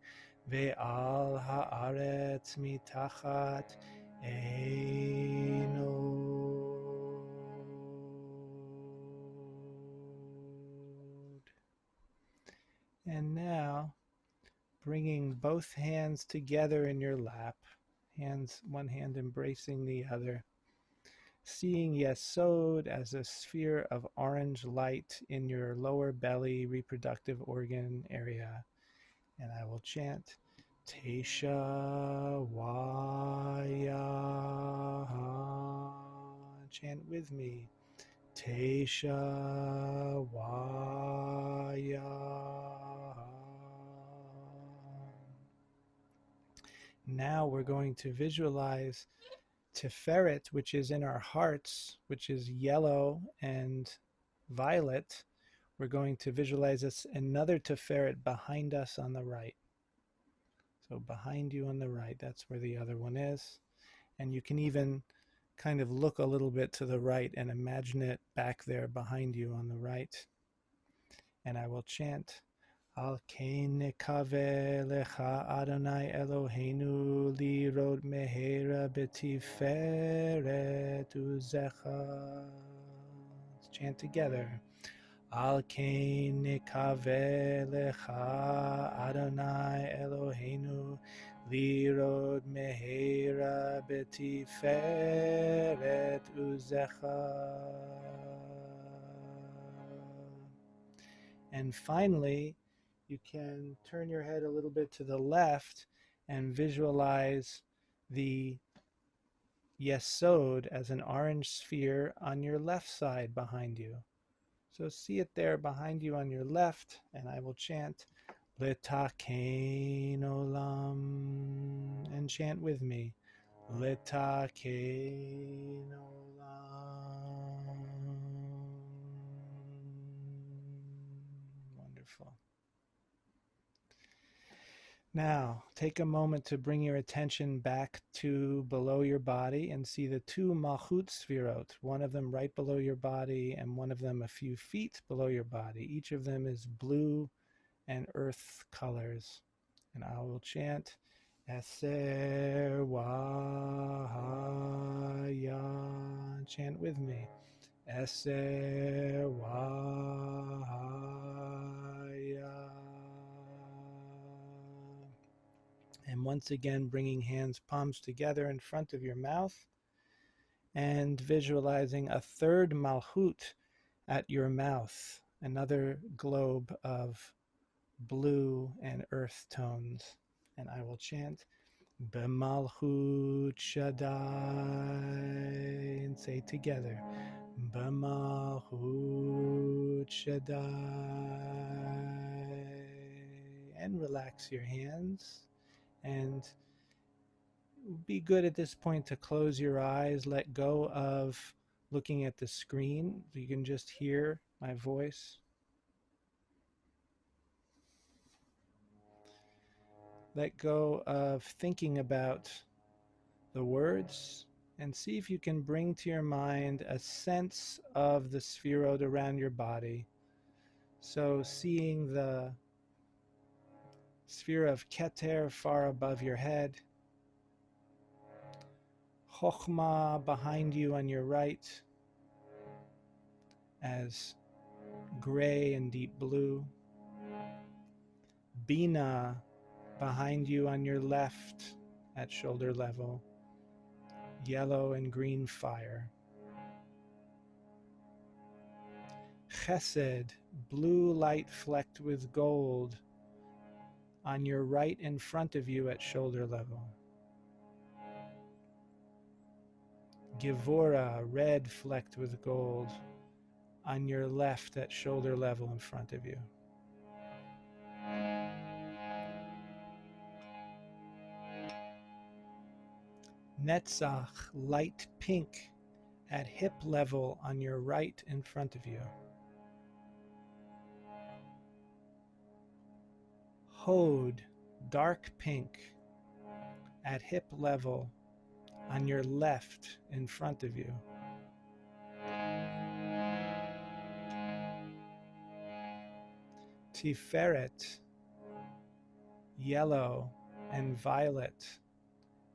Ve'al ha'aretz mitachat ein od. And now, bringing both hands together in your lap, one hand embracing the other, seeing Yesod as a sphere of orange light in your lower belly reproductive organ area. And I will chant Tesha Waya. Chant with me. Tesha Waya. Now we're going to visualize Tiferet, which is in our hearts, which is yellow and violet. We're going to visualize another Tiferet behind us on the right. So behind you on the right, that's where the other one is. And you can even kind of look a little bit to the right and imagine it back there behind you on the right. And I will chant Al kein nekave lecha Adonai Eloheinu lirot mehera betiferet uzecha. Let's chant together. Al kein nekave lecha Adonai Eloheinu lirot mehera betiferet uzecha. And finally, you can turn your head a little bit to the left and visualize the Yesod as an orange sphere on your left side behind you. So see it there behind you on your left, and I will chant Litakein Olam, and chant with me. Litakein Olam. Wonderful. Now, take a moment to bring your attention back to below your body and see the 2 Malchut Sfirot, one of them right below your body and one of them a few feet below your body. Each of them is blue and earth colors. And I will chant, Eser Wahaya. Chant with me. Eser Wahaya. And once again, bringing hands, palms together in front of your mouth and visualizing a 3rd Malchut at your mouth, another globe of blue and earth tones. And I will chant B'malchut Shaddai, and say together, B'malchut Shaddai, and relax your hands, and be good at this point to close your eyes, let go of looking at the screen, so you can just hear my voice. Let go of thinking about the words, and see if you can bring to your mind a sense of the spherot around your body. So seeing the sphere of Keter far above your head, Chokhmah behind you on your right as gray and deep blue, Bina behind you on your left at shoulder level, yellow and green fire. Chesed, blue light flecked with gold on your right in front of you at shoulder level. Gevura, red flecked with gold on your left at shoulder level in front of you. Netzach, light pink at hip level on your right in front of you. Hod, dark pink at hip level on your left in front of you. Tiferet, yellow and violet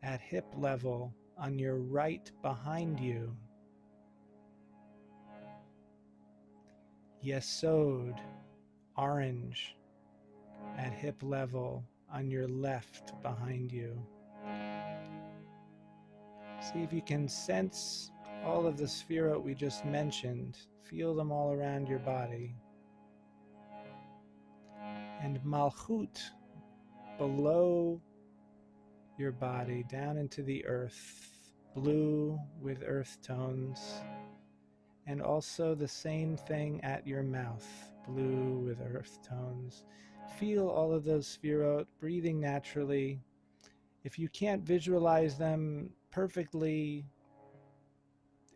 at hip level on your right behind you. Yesod, orange at hip level on your left behind you. See if you can sense all of the sphirot we just mentioned. Feel them all around your body. And Malchut, below your body, down into the earth, blue with earth tones. And also the same thing at your mouth, blue with earth tones. Feel all of those sphirot, breathing naturally. If you can't visualize them perfectly,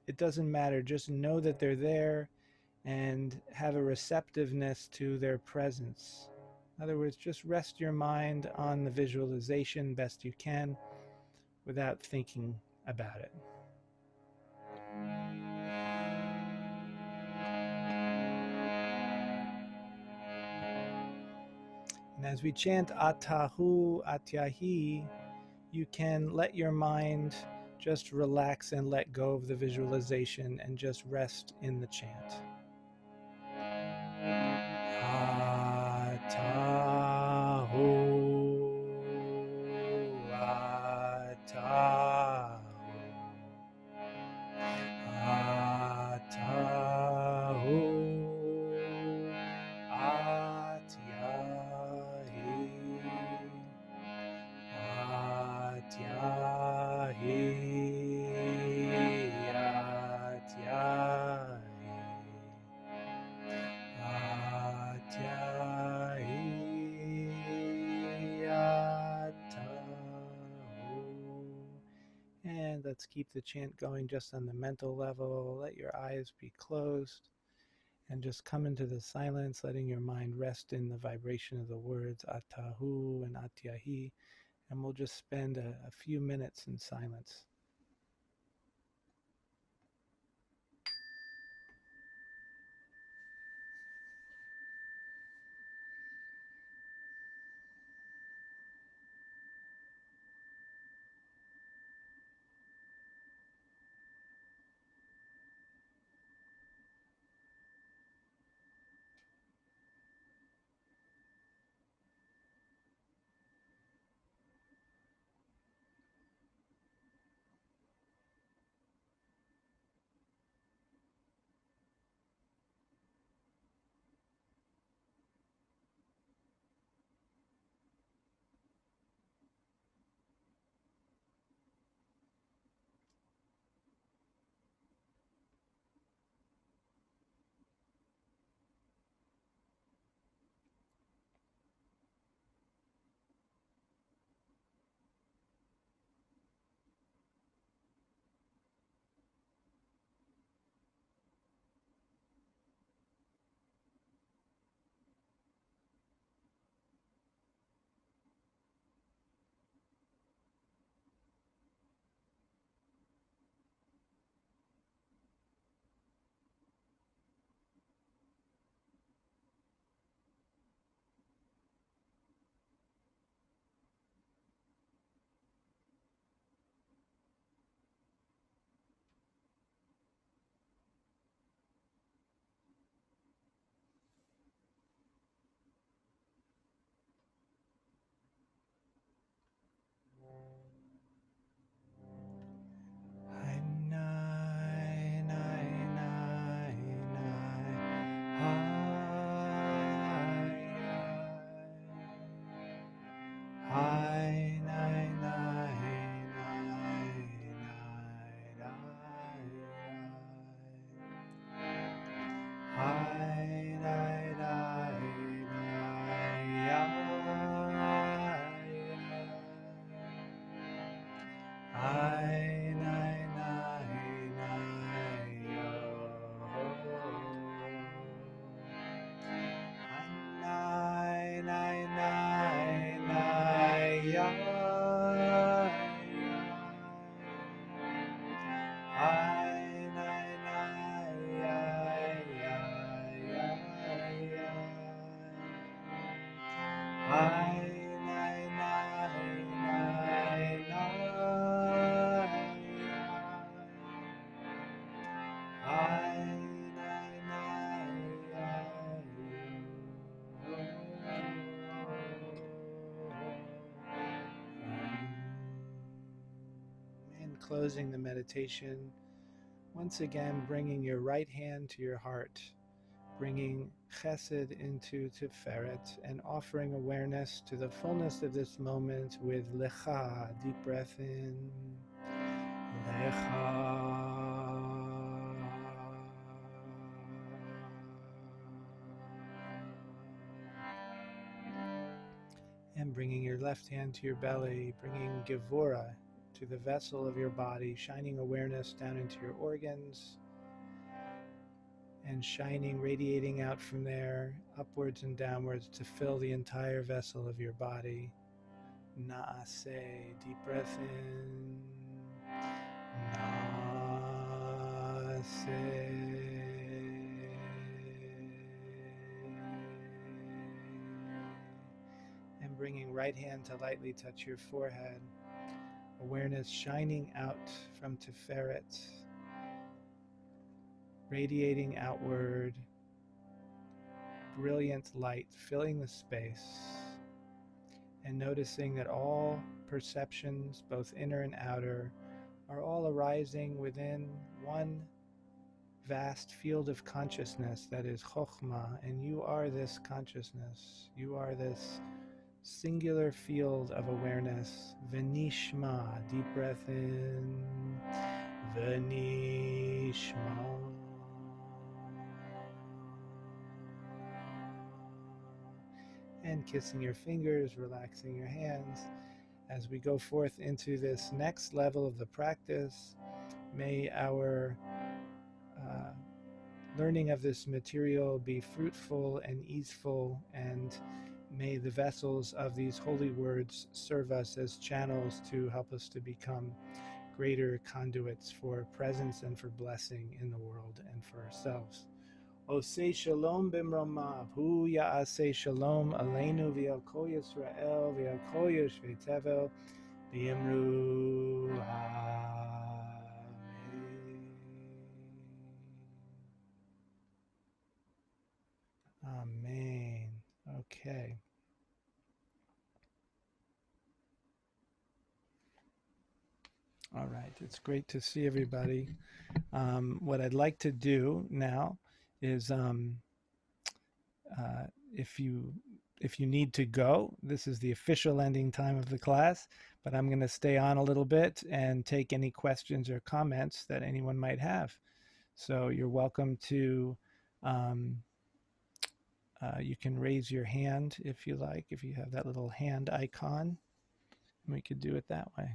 it doesn't matter. Just know that they're there and have a receptiveness to their presence. In other words, just rest your mind on the visualization best you can without thinking about it. And as we chant Atahu Atyahi, you can let your mind just relax and let go of the visualization and just rest in the chant. Atahu Atahu Atahu Atyahi Atyahi Atyahi Atahu. And let's keep the chant going just on the mental level. Let your eyes be closed and just come into the silence, letting your mind rest in the vibration of the words Atahu and Atyahi. And we'll just spend a few minutes in silence. I, nai, nai, nai, yo. I, nai, nai, nai, ya, ya. I, nai, nai, ya, ya, ya. I, nai, nai, nai, nai. I, nai, And closing the meditation, once again bringing your right hand to your heart, bringing chesed into tiferet, and offering awareness to the fullness of this moment with lecha, deep breath in, lecha. And bringing your left hand to your belly, bringing Gevura to the vessel of your body, shining awareness down into your organs, and shining, radiating out from there, upwards and downwards to fill the entire vessel of your body. Naaseh, deep breath in. Naaseh. And bringing right hand to lightly touch your forehead. Awareness shining out from Tiferet, radiating outward, brilliant light filling the space, and noticing that all perceptions, both inner and outer, are all arising within one vast field of consciousness that is Chokhmah, and you are this consciousness. You are this singular field of awareness. Venishma, deep breath in. Venishma. And kissing your fingers, relaxing your hands. As we go forth into this next level of the practice, may our learning of this material be fruitful and easeful, and may the vessels of these holy words serve us as channels to help us to become greater conduits for presence and for blessing in the world and for ourselves. Osei shalom b'mromav, hu ya'aseh shalom aleinu v'al kol Yisrael v'al kol yoshvei tevel v'yimru Amen. Amen. Okay. All right. It's great to see everybody. What I'd like to do now is if you need to go, this is the official ending time of the class, but I'm going to stay on a little bit and take any questions or comments that anyone might have. So you're welcome to, you can raise your hand if you like, if you have that little hand icon. We could do it that way.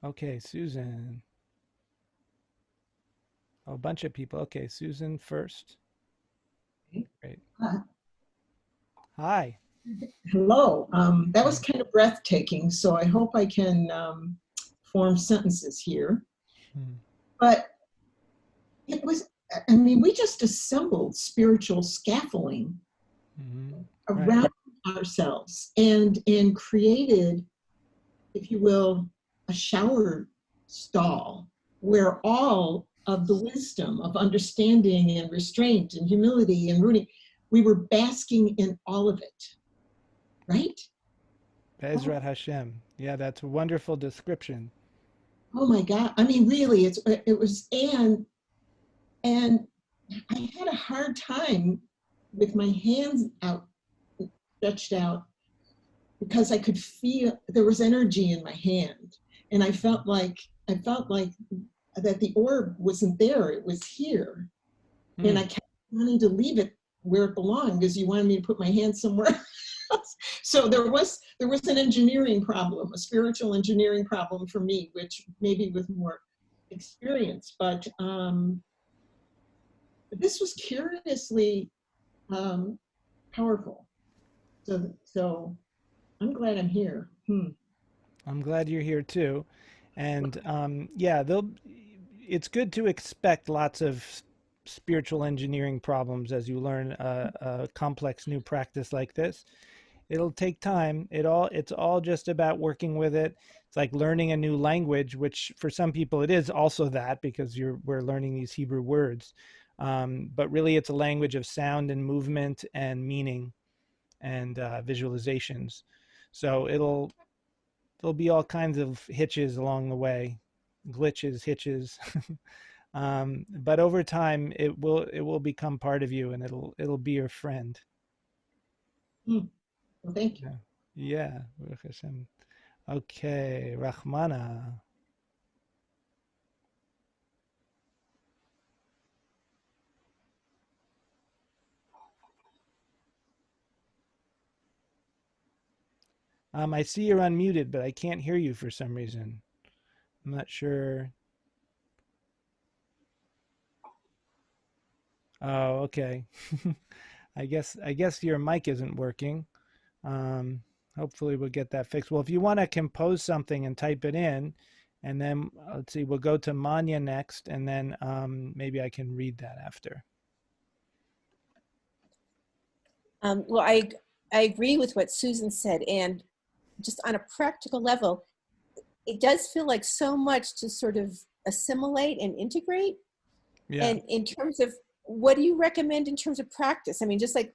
Okay, Susan. Oh, a bunch of people. Okay, Susan first. Great. Hi. Hello. That was kind of breathtaking, so I hope I can form sentences here. But it was, I mean, we just assembled spiritual scaffolding around ourselves and created, if you will, a shower stall where all of the wisdom of understanding and restraint and humility and rooting, we were basking in all of it, right? Be'ezrat Hashem. Yeah, that's a wonderful description. Oh my God. I mean, really, it was, and I had a hard time with my hands out, stretched out, because I could feel there was energy in my hand. And I felt like that the orb wasn't there, it was here. And I kept wanting to leave it where it belonged because you wanted me to put my hand somewhere else. So there was an engineering problem, a spiritual engineering problem for me, which maybe with more experience, but this was curiously powerful. So I'm glad I'm here. I'm glad you're here too. And yeah, it's good to expect lots of spiritual engineering problems as you learn a complex new practice like this. It'll take time. It's all just about working with it. It's like learning a new language, which for some people it is also that because we're learning these Hebrew words. But really it's a language of sound and movement and meaning and visualizations. So there'll be all kinds of hitches along the way, glitches, hitches. But over time it will become part of you and it'll be your friend. Well, thank you. Yeah. Baruch Hashem. Okay, Rahmana. I see you're unmuted, but I can't hear you for some reason. I'm not sure. Oh, okay. I guess your mic isn't working. Hopefully we'll get that fixed. Well, if you want to compose something and type it in, and then let's see, we'll go to Manya next, and then maybe I can read that after. Well, I agree with what Susan said, and just on a practical level, it does feel like so much to sort of assimilate and integrate. Yeah. And in terms of, what do you recommend in terms of practice? I mean, just like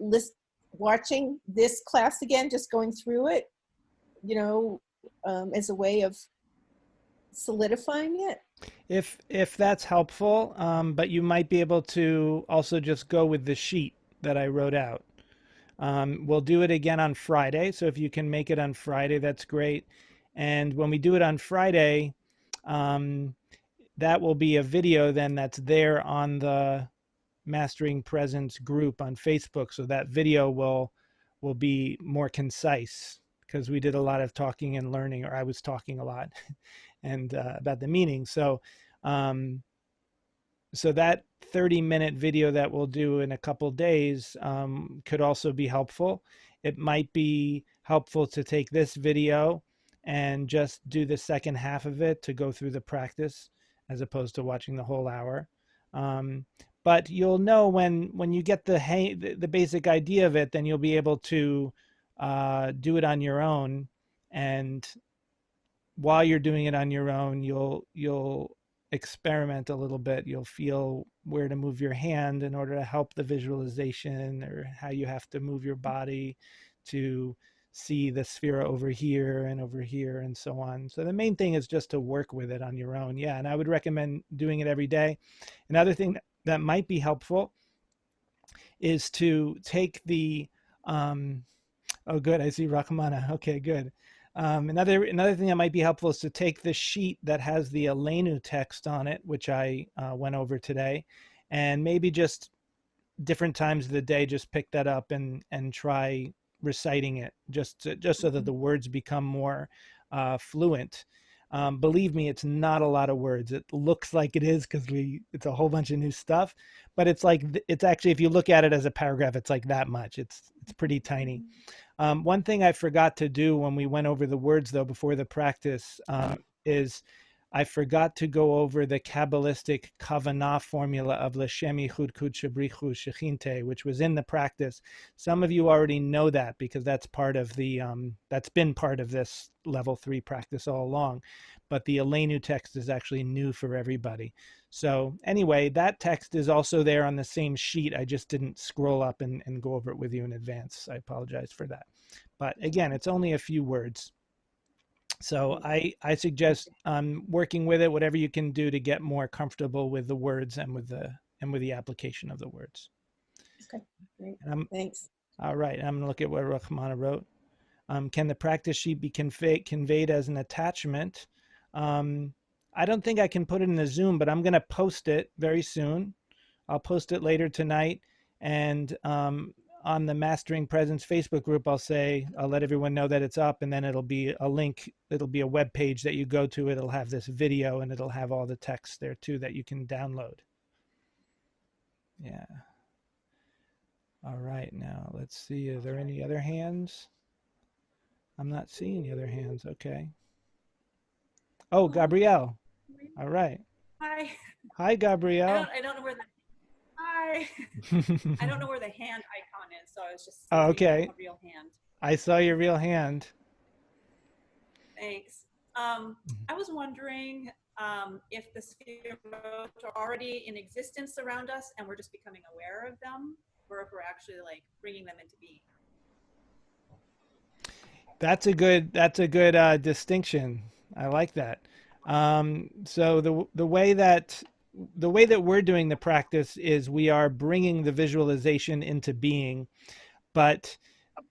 watching this class again, just going through it, as a way of solidifying it? If that's helpful, but you might be able to also just go with the sheet that I wrote out. We'll do it again on Friday. So if you can make it on Friday, that's great. And when we do it on Friday, that will be a video then that's there on the Mastering Presence group on Facebook. So that video will be more concise because we did a lot of talking and learning, or I was talking a lot and about the meaning. So that 30-minute video that we'll do in a couple days could also be helpful. It might be helpful to take this video and just do the second half of it to go through the practice as opposed to watching the whole hour. But you'll know when you get the basic idea of it, then you'll be able to do it on your own. And while you're doing it on your own, you'll experiment a little bit. You'll feel where to move your hand in order to help the visualization, or how you have to move your body to see the sphere over here and so on. So the main thing is just to work with it on your own. Yeah, and I would recommend doing it every day. Another thing that might be helpful is to take the oh good, I see Rahmana. Okay, good. Another thing that might be helpful is to take the sheet that has the Aleinu text on it, which I went over today, and maybe just different times of the day, just pick that up and try reciting it, just so that the words become more fluent. Believe me, it's not a lot of words. It looks like it is because it's a whole bunch of new stuff, but it's actually, if you look at it as a paragraph, it's like that much. It's pretty tiny. One thing I forgot to do when we went over the words though before the practice is I forgot to go over the Kabbalistic Kavanah formula of L'Shem Yichud Kudsha Brichu Shechinte, which was in the practice. Some of you already know that because that's part of the that's been part of this level 3 practice all along. But the Aleinu text is actually new for everybody. So anyway, that text is also there on the same sheet. I just didn't scroll up and go over it with you in advance. I apologize for that. But again, it's only a few words. So I suggest working with it, whatever you can do to get more comfortable with the words and with the application of the words. Okay, great. Thanks. All right, I'm gonna look at what Rahmana wrote. Can the practice sheet be conveyed as an attachment? I don't think I can put it in the Zoom, but I'm gonna post it very soon. I'll post it later tonight, And on the Mastering Presence Facebook group, I'll let everyone know that it's up, and then it'll be a link. It'll be a web page that you go to. It'll have this video, and it'll have all the text there too that you can download. Yeah. All right, now let's see. Are there any other hands? I'm not seeing any other hands. Okay. Oh, Gabrielle. All right. Hi. Hi, Gabrielle. I don't know where the hi. I don't know where the hand icon is, so I was just Oh, okay. a real hand. I saw your real hand. Thanks. I was wondering if the spheres are already in existence around us and we're just becoming aware of them, or if we're actually like bringing them into being. That's a good distinction. I like that. So the way that we're doing the practice is we are bringing the visualization into being, but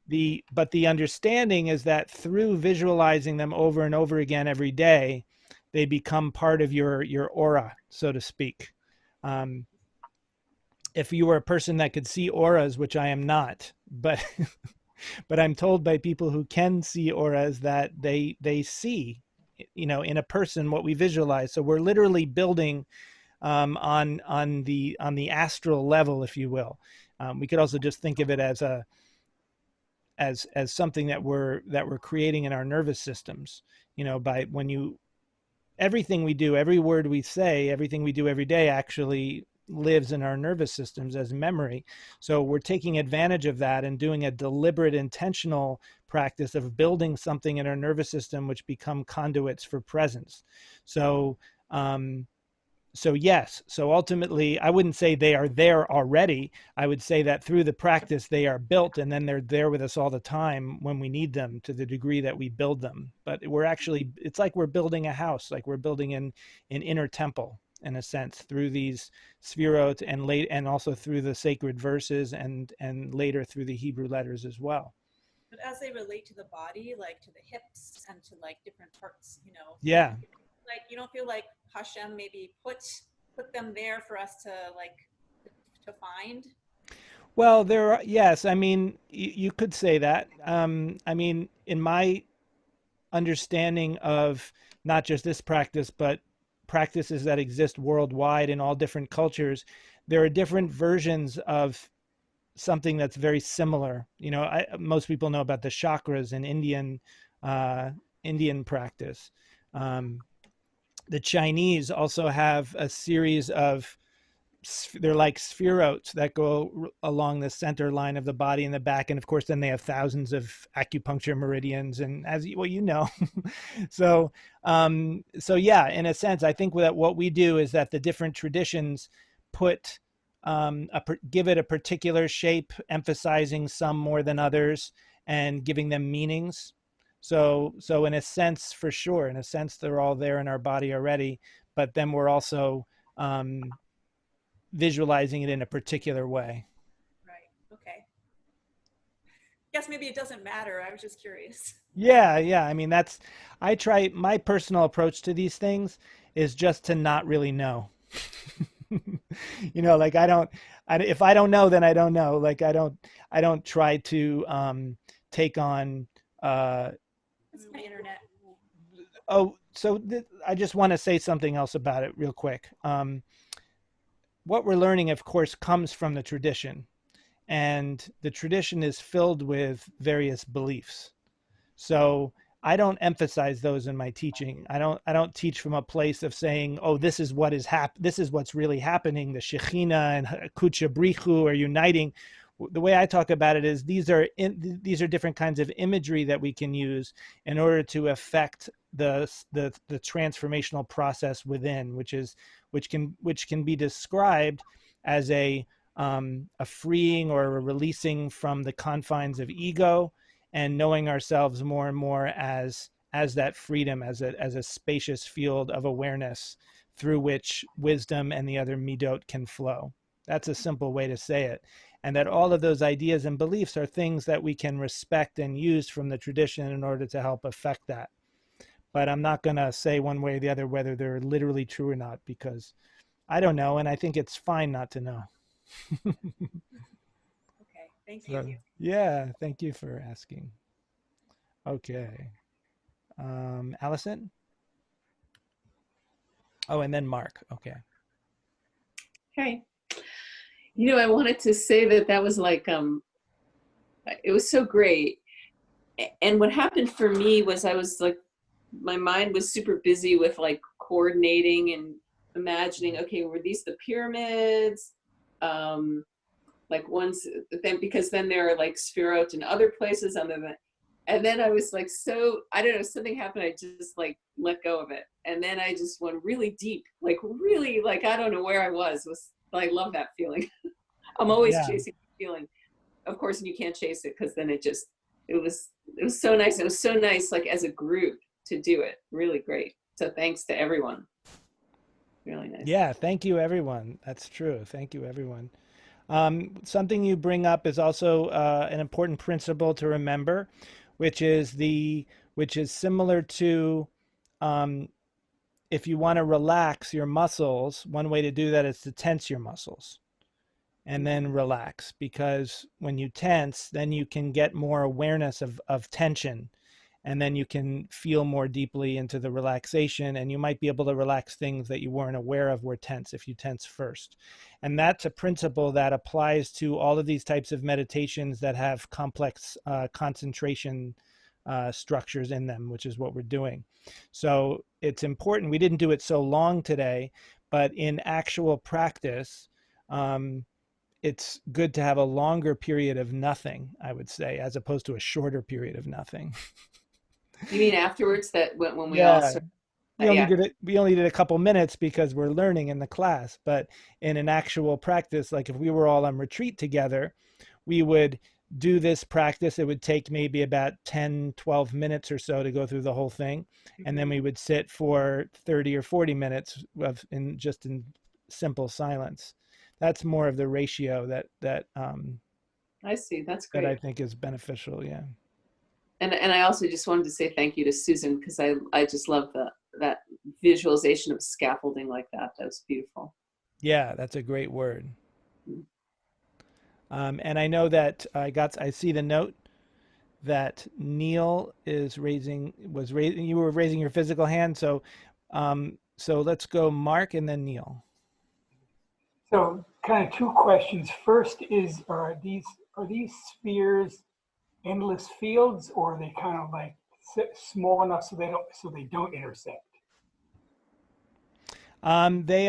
the understanding is that through visualizing them over and over again every day, they become part of your aura, so to speak. If you were a person that could see auras, which I am not, but but I'm told by people who can see auras that they see, in a person what we visualize. So we're literally building on the astral level, if you will. We could also just think of it as something that we're creating in our nervous systems. Everything we do, every word we say, everything we do every day actually lives in our nervous systems as memory. So we're taking advantage of that and doing a deliberate, intentional practice of building something in our nervous system which become conduits for presence. So yes, so ultimately I wouldn't say they are there already. I would say that through the practice they are built, and then they're there with us all the time when we need them, to the degree that we build them. But it's like we're building a house, like we're building an inner temple, in a sense, through these sphirot and also through the sacred verses and later through the Hebrew letters as well. But as they relate to the body, like to the hips and to like different parts, Yeah. Like you don't feel like Hashem maybe put them there for us to find? Well, yes, I mean, you could say that. I mean, in my understanding of not just this practice, but practices that exist worldwide in all different cultures, there are different versions of something that's very similar. Most people know about the chakras in Indian practice. The Chinese also have a series of, they're like spherotes that go along the center line of the body and the back. And of course, then they have thousands of acupuncture meridians, and so yeah, in a sense, I think that what we do is that the different traditions put, give it a particular shape, emphasizing some more than others and giving them meanings. So in a sense, for sure, in a sense, they're all there in our body already, but then we're also visualizing it in a particular way. Right. Okay. Guess maybe it doesn't matter. I was just curious. Yeah. I mean, my personal approach to these things is just to not really know. Like if I don't know, then I don't know. Like I don't try to take on It's my internet. Oh, so I just want to say something else about it real quick. What we're learning, of course, comes from the tradition, and the tradition is filled with various beliefs. So I don't emphasize those in my teaching. I don't teach from a place of saying, oh, this is what is this is what's really happening. The Shekhinah and Kucha Brichu are uniting. The way I talk about it is these are different kinds of imagery that we can use in order to affect the transformational process within, which can be described as a freeing or a releasing from the confines of ego, and knowing ourselves more and more as that freedom, as a spacious field of awareness through which wisdom and the other midot can flow. That's a simple way to say it. And that all of those ideas and beliefs are things that we can respect and use from the tradition in order to help affect that. But I'm not going to say one way or the other whether they're literally true or not, because I don't know, and I think it's fine not to know. Thank So, you. yeah, thank you for asking. Okay. Allison? Oh, and then Mark. Okay. Okay. I wanted to say that that was like, it was so great. And what happened for me was I was like, my mind was super busy with like coordinating and imagining, okay, were these the pyramids? Like ones, then because then there are like Sphirot in other places other than, and then I was like, so I don't know, something happened. I just like let go of it, and then I just went really deep, like really, like I don't know where I was. I love that feeling. I'm always Yeah. chasing the feeling, of course, and you can't chase it because then it was so nice. It was so nice, like as a group to do it. Really great. So thanks to everyone. Really nice. Yeah, thank you, everyone. That's true. Thank you, everyone. Something you bring up is also an important principle to remember, which is similar to if you want to relax your muscles, one way to do that is to tense your muscles and then relax, because when you tense, then you can get more awareness of tension, and then you can feel more deeply into the relaxation, and you might be able to relax things that you weren't aware of were tense if you tense first. And that's a principle that applies to all of these types of meditations that have complex concentration structures in them, which is what we're doing. So it's important. We didn't do it so long today, but in actual practice, it's good to have a longer period of nothing, I would say, as opposed to a shorter period of nothing. You mean afterwards, that when we all Yeah, we only did a couple minutes because we're learning in the class, but in an actual practice, like if we were all on retreat together, we would do this practice. It would take maybe about 10, 12 minutes or so to go through the whole thing. And then we would sit for 30 or 40 minutes in simple silence. That's more of the ratio that I see. That's that I great. think is beneficial. Yeah. And I also just wanted to say thank you to Susan, because I just love that visualization of scaffolding like that. That was beautiful. Yeah, that's a great word. And I know that I see the note that Neil was raising, you were raising your physical hand. So, so let's go Mark and then Neil. So kind of two questions. First is, are these spheres endless fields, or are they kind of like small enough so they don't intersect? They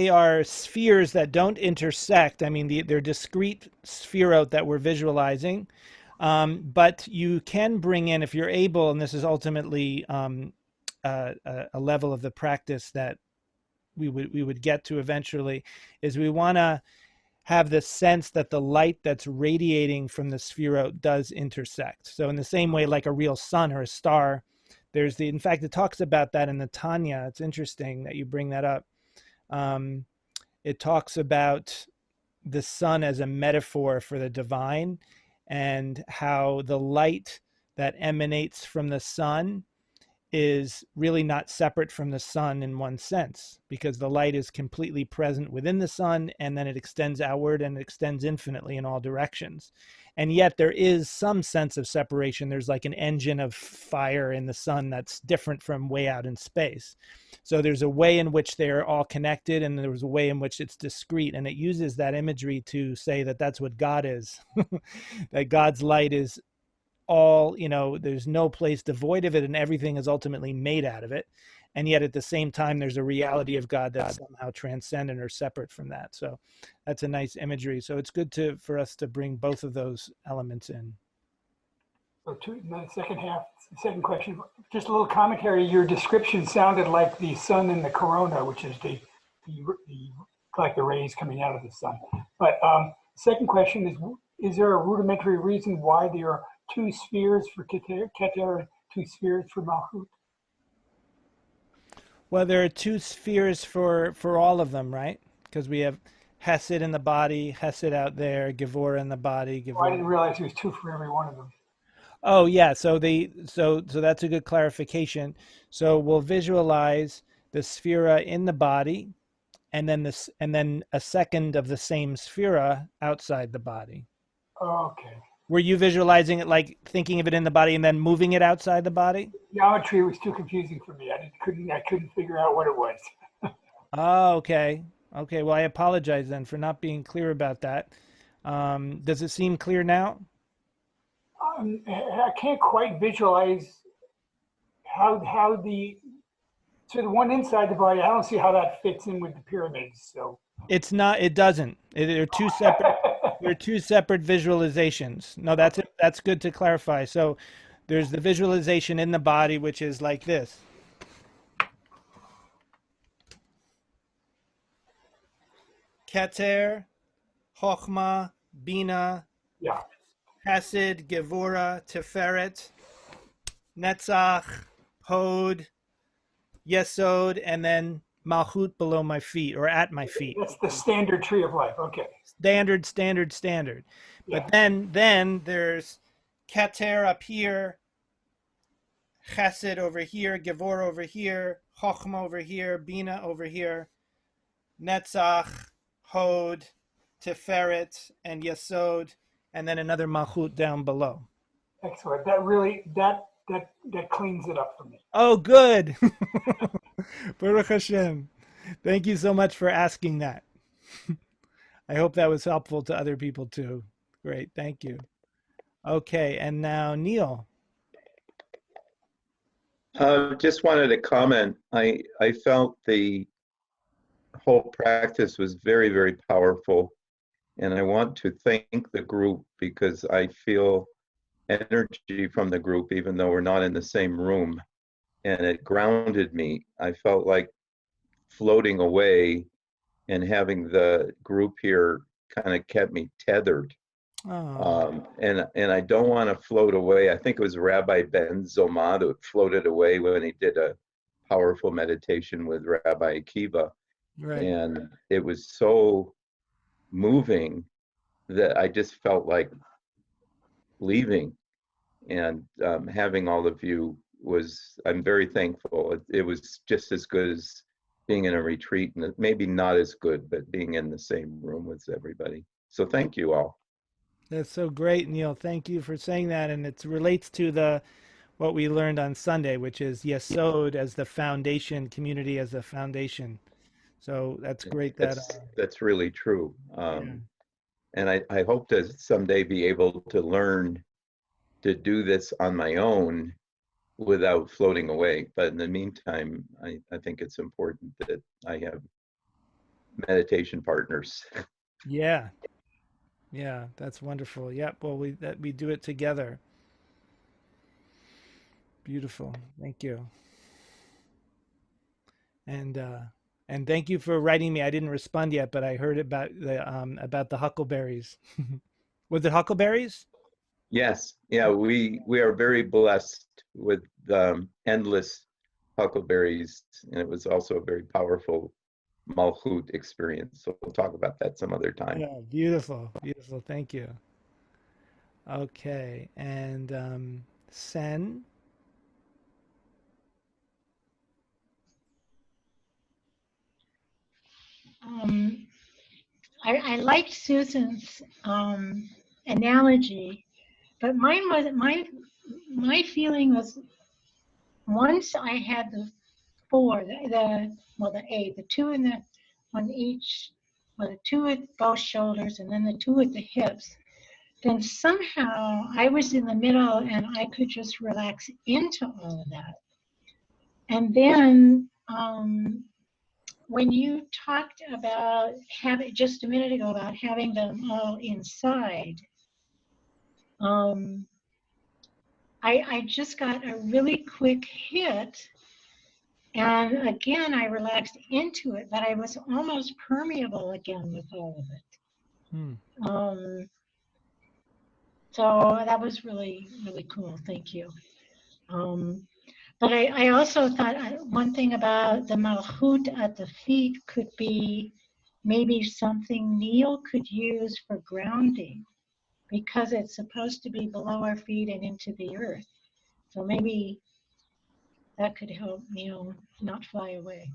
are spheres that don't intersect. I mean, they're discrete spherot that we're visualizing. But you can bring in, if you're able, and this is ultimately a level of the practice that we would get to eventually, is we want to have the sense that the light that's radiating from the spherot does intersect. So in the same way, like a real sun or a star, in fact, it talks about that in the Tanya. It's interesting that you bring that up. It talks about the sun as a metaphor for the divine, and how the light that emanates from the sun is really not separate from the sun in one sense, because the light is completely present within the sun, and then it extends outward and it extends infinitely in all directions. And yet there is some sense of separation. There's like an engine of fire in the sun that's different from way out in space. So there's a way in which they're all connected, and there's a way in which it's discrete. And it uses that imagery to say that that's what God is, that God's light is all, there's no place devoid of it, and everything is ultimately made out of it. And yet at the same time, there's a reality of God that's somehow transcendent or separate from that. So that's a nice imagery. So it's good for us to bring both of those elements in. So the second question, just a little commentary. Your description sounded like the sun and the corona, which is like the rays coming out of the sun. But second question is there a rudimentary reason why there are two spheres for Keter and two spheres for Malchut? Well, there are two spheres for all of them, right? Because we have Hesed in the body, Hesed out there, Gevurah in the body. Oh, I didn't realize there was two for every one of them. Oh yeah, so that's a good clarification. So we'll visualize the sphera in the body, and then this, and then a second of the same sphera outside the body. Okay. Were you visualizing it like thinking of it in the body and then moving it outside the body? Geometry was too confusing for me. I couldn't figure out what it was. Oh, okay. Okay. Well, I apologize then for not being clear about that. Does it seem clear now? I can't quite visualize how the so the one inside the body. I don't see how that fits in with the pyramids. So It's not. It doesn't. They're two separate. They're two separate visualizations. No, that's good to clarify. So, there's the visualization in the body, which is like this. Keter, Chochma, Bina, yeah. Hesed, Gevura, Tiferet, Netzach, Hod, Yesod, and then Malchut below my feet or at my feet. That's the standard tree of life. Okay. Standard. Yeah. But then there's Keter up here, Chesed over here, Gevur over here, Chochma over here, Bina over here, Netzach, Hod, Tiferet, and Yesod, and then another Malchut down below. Excellent. That really that cleans it up for me. Oh, good. Baruch Hashem. Thank you so much for asking that. I hope that was helpful to other people too. Great. Thank you. Okay. And now Neil. Just wanted to comment. I felt the whole practice was very, very powerful. And I want to thank the group because I feel energy from the group, even though we're not in the same room. And it grounded me. I felt like floating away, and having the group here kind of kept me tethered. And I don't want to float away. I think it was Rabbi Ben Zoma that floated away when he did a powerful meditation with Rabbi Akiva. Right. And it was so moving that I just felt like leaving. And having all of you I'm very thankful. It was just as good as being in a retreat, and maybe not as good, but being in the same room with everybody. So thank you all. That's so great, Neil. Thank you for saying that. And it relates to what we learned on Sunday, which is Yesod as the foundation, community as the foundation. So that's great. That's really true. And I hope to someday be able to learn to do this on my own without floating away. But in the meantime, I think it's important that I have meditation partners. Yeah, that's wonderful. Yep. Well, we do it together. Beautiful. Thank you. And thank you for writing me. I didn't respond yet, but I heard about the huckleberries. Was it huckleberries? Yes. Yeah. We are very blessed with endless huckleberries, and it was also a very powerful Malchut experience. So we'll talk about that some other time. Yeah. Beautiful. Thank you. Okay. And Sen. I liked Susan's analogy, but my feeling was once I had the two the two at both shoulders and then the two at the hips, then somehow I was in the middle and I could just relax into all of that. And then when you talked about just a minute ago about having them all inside, I just got a really quick hit, and again I relaxed into it, but I was almost permeable again with all of it. So that was really, really cool. Thank you. But I also thought one thing about the Malchut at the feet could be maybe something Neil could use for grounding, because it's supposed to be below our feet and into the earth. So maybe that could help Neil not fly away.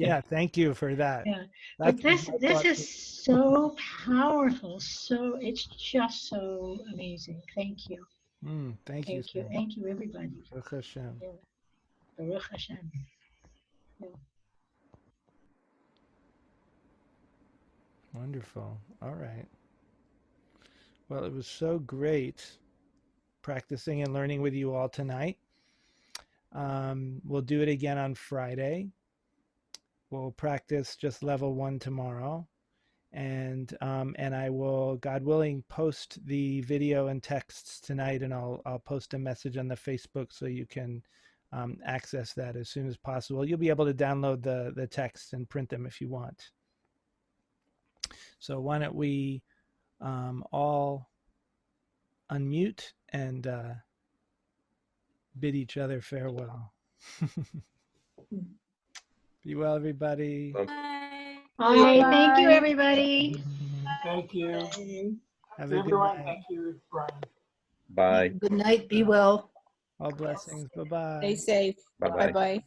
Yeah, thank you for that. Yeah. That's But this what I this thought is so powerful. So it's just so amazing. Thank you. thank you, Thank you. Sam. Thank you, everybody. Baruch Hashem. Yeah. Baruch Hashem. Wonderful. All right. Well, it was so great practicing and learning with you all tonight. We'll do it again on Friday. We'll practice just level 1 tomorrow. And I will, God willing, post the video and texts tonight, and I'll post a message on the Facebook so you can access that as soon as possible. You'll be able to download the texts and print them if you want. So why don't we all unmute and bid each other farewell. Be well, everybody. Bye. All right. Thank you, everybody. Thank you. Have a good Everyone, night. thank you, Brian. Bye. Good night. Be well. All blessings. Bye-bye. Stay safe. Bye-bye. Bye-bye.